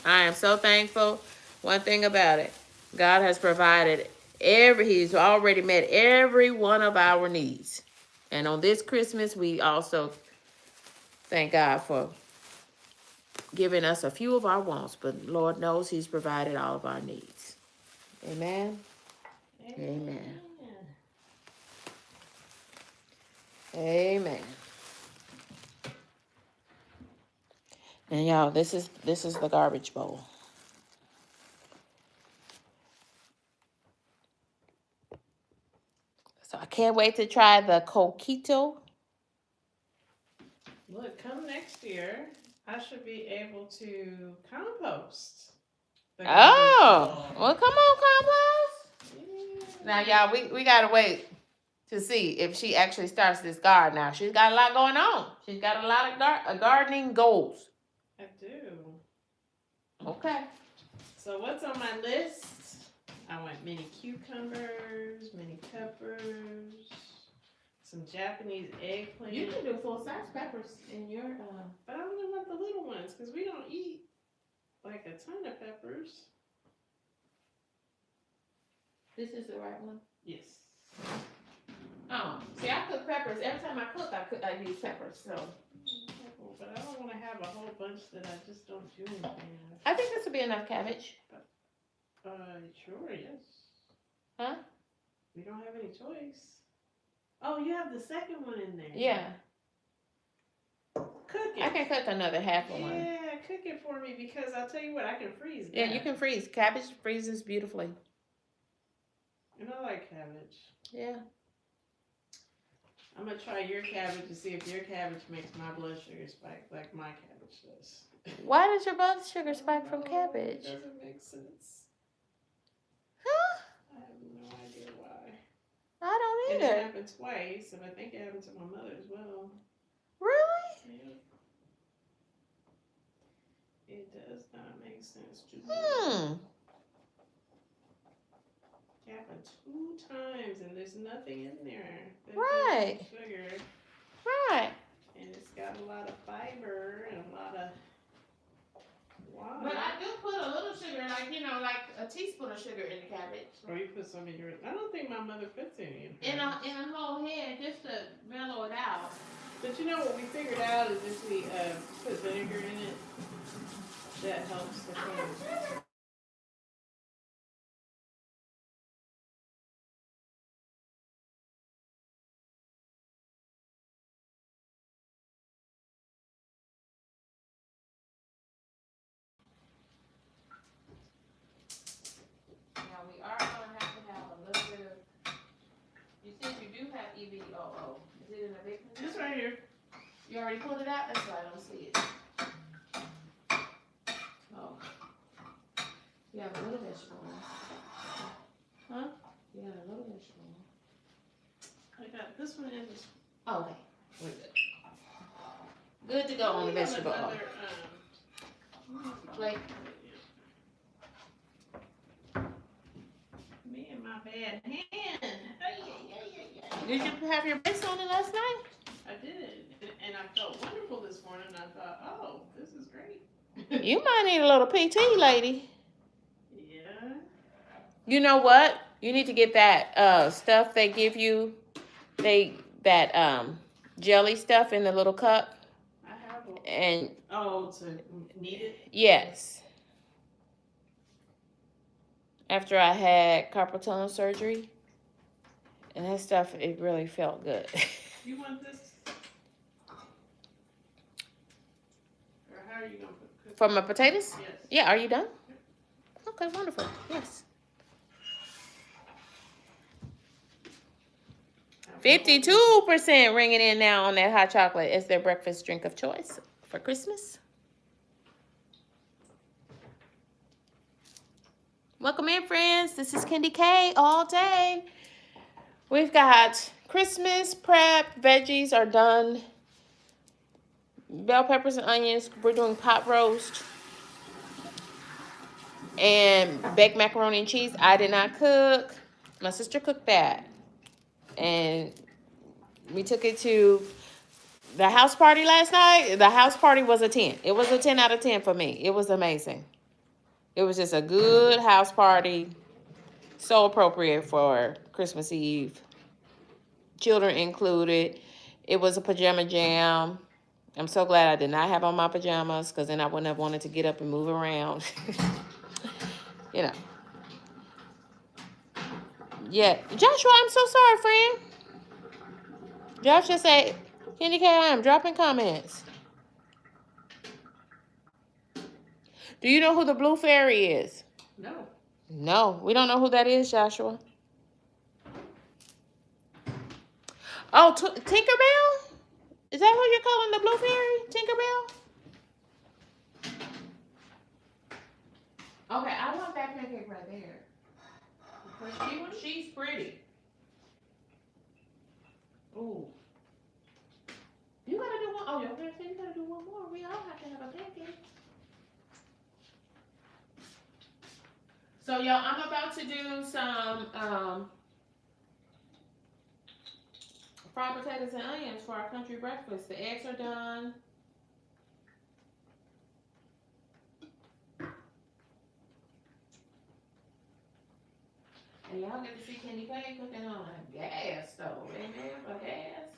I am so thankful. One thing about it, God has provided He's already met every one of our needs. And on this Christmas, we also thank God for giving us a few of our wants, but Lord knows He's provided all of our needs. Amen. Amen. Amen. And y'all, this is the garbage bowl. So I can't wait to try the coquito. Look, come next year, I should be able to compost. Oh, well, come on, compost. Now, y'all, we gotta wait to see if she actually starts this garden. Now, she's got a lot going on. She's got a lot of gardening goals. I do. Okay. So what's on my list? I want mini cucumbers, mini peppers, some Japanese eggplant. You can do full-size peppers in your. But I only want the little ones because we don't eat like a ton of peppers. This is the right one. Yes. Oh, see, I cook peppers. Every time I cook, I use peppers. So. But I don't want to have a whole bunch that I just don't do anything with. I think this would be enough cabbage. Sure, yes. Huh? We don't have any choice. Oh, you have the second one in there. Yeah. cook it. I can cook another half of one. Yeah, cook it for me because I'll tell you what, I can freeze that. Yeah, you can freeze. Cabbage freezes beautifully. And I like cabbage. Yeah. I'm gonna try your cabbage to see if your cabbage makes my blood sugar spike like my cabbage does. Why does your blood sugar spike from It cabbage? doesn't make sense. Huh? I have no idea why. I don't And either. it happened twice, and I think it happened to my mother as well. Really? Yeah. It does not make sense to me. Happened 2 times, and there's nothing in there. There's Right. no sugar, Right. and it's got a lot of fiber and a lot of water. But I do put a little sugar, like, you know, like a teaspoon of sugar in the cabbage. Or you put some in your. I don't think my mother puts any in In hers. a whole head, just to mellow it out. But you know what we figured out is if we put vinegar in it, that helps the flavor. Now we are going to have a little bit of. You said you do have EVOO. Is it in a big one? This right here. You already pulled it out? That's why I don't see it. Oh. You have a little vegetable one. Huh? You have a little vegetable one. I got this one and this one. Oh, okay. We're good. Good to go on the We have vegetable oil. another, Plate. Me and my bad hand. Did you have your brakes on it last night? I did, and I felt wonderful this morning. I thought, oh, this is great. You might need a little PT, lady. Yeah. You know what? You need to get that stuff they give you. That jelly stuff in the little cup. I have a. And Oh, to knead it? yes. After I had carpal tunnel surgery. And that stuff, it really felt good. You want this? Or how are you going to cook? For my potatoes? Yes. Yeah, are you done? Okay, wonderful. Yes. 52% ringing in now on that hot chocolate as their breakfast drink of choice for Christmas. Welcome in, friends. This is KendyK all day. We've got Christmas prep. Veggies are done. Bell peppers and onions. We're doing pot roast. And baked macaroni and cheese. I did not cook. My sister cooked that. And we took it to the house party last night. The house party was a 10. It was a 10 out of 10 for me. It was amazing. It was just a good house party. So appropriate for Christmas Eve. Children included. It was a pajama jam. I'm so glad I did not have on my pajamas because then I wouldn't have wanted to get up and move around. You know. Yeah. Joshua, I'm so sorry, friend. Josh just said, KendyK, I'm dropping comments. Do you know who the blue fairy is? No. No, we don't know who that is, Joshua. Oh, Tinkerbell? Is that who you're calling the blue fairy? Tinkerbell? Okay, I want that pancake right there. She's pretty. Ooh. You gotta do one. Oh, your friend said you gotta do one more. We all have to have a pancake. So, y'all, I'm about to do some fried potatoes and onions for our country breakfast. The eggs are done. And y'all get to see KendyK cooking on a gas stove. Amen, for gas.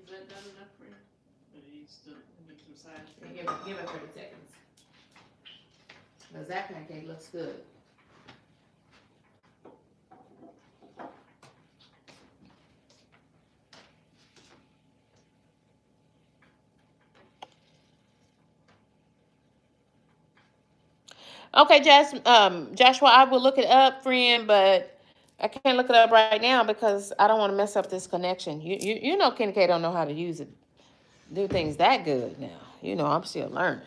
Is that done enough for you? Or do you still give some side? And give it 30 seconds. Because that pancake looks good. Okay, Joshua, I will look it up, friend, but I can't look it up right now because I don't want to mess up this connection. You know KendyK don't know how to use it, do things that good now. You know, I'm still learning.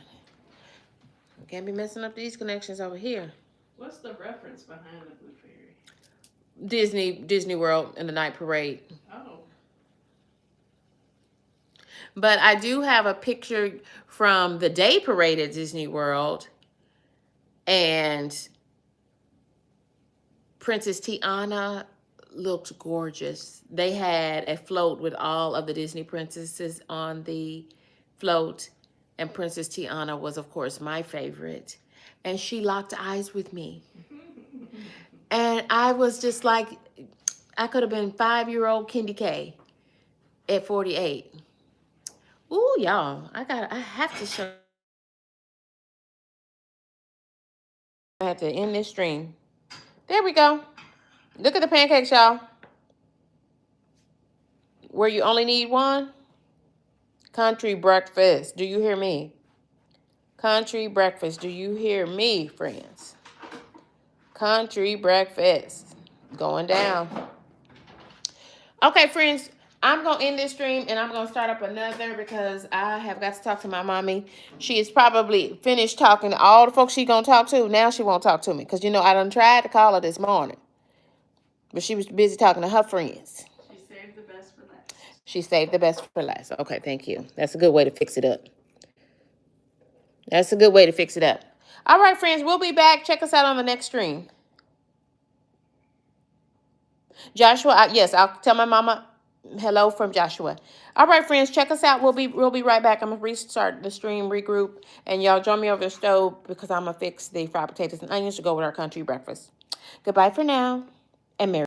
Can't be messing up these connections over here. What's the reference behind the Blue Fairy? Disney World and the Night Parade. Oh. But I do have a picture from the day parade at Disney World, and Princess Tiana looked gorgeous. They had a float with all of the Disney princesses on the float, and Princess Tiana was, of course, my favorite. And she locked eyes with me. And I was just like, I could have been 5-year-old KendyK at 48. Ooh, y'all, I have to show. I have to end this stream. There we go. Look at the pancakes, y'all. Where you only need one. Country breakfast. Do you hear me? Country breakfast. Do you hear me, friends? Country breakfast. Going down. Okay, friends. I'm going to end this stream and I'm going to start up another because I have got to talk to my mommy. She is probably finished talking to all the folks she's going to talk to. Now she won't talk to me because, you know, I done tried to call her this morning. But she was busy talking to her friends. She saved the best for last. She saved the best for last. Okay, thank you. That's a good way to fix it up. That's a good way to fix it up. All right, friends, we'll be back. Check us out on the next stream. Joshua, yes, I'll tell my mama hello from Joshua. All right, friends, check us out. We'll be right back. I'm gonna restart the stream, regroup, and y'all join me over the stove because I'm gonna fix the fried potatoes and onions to go with our country breakfast. Goodbye for now, and Merry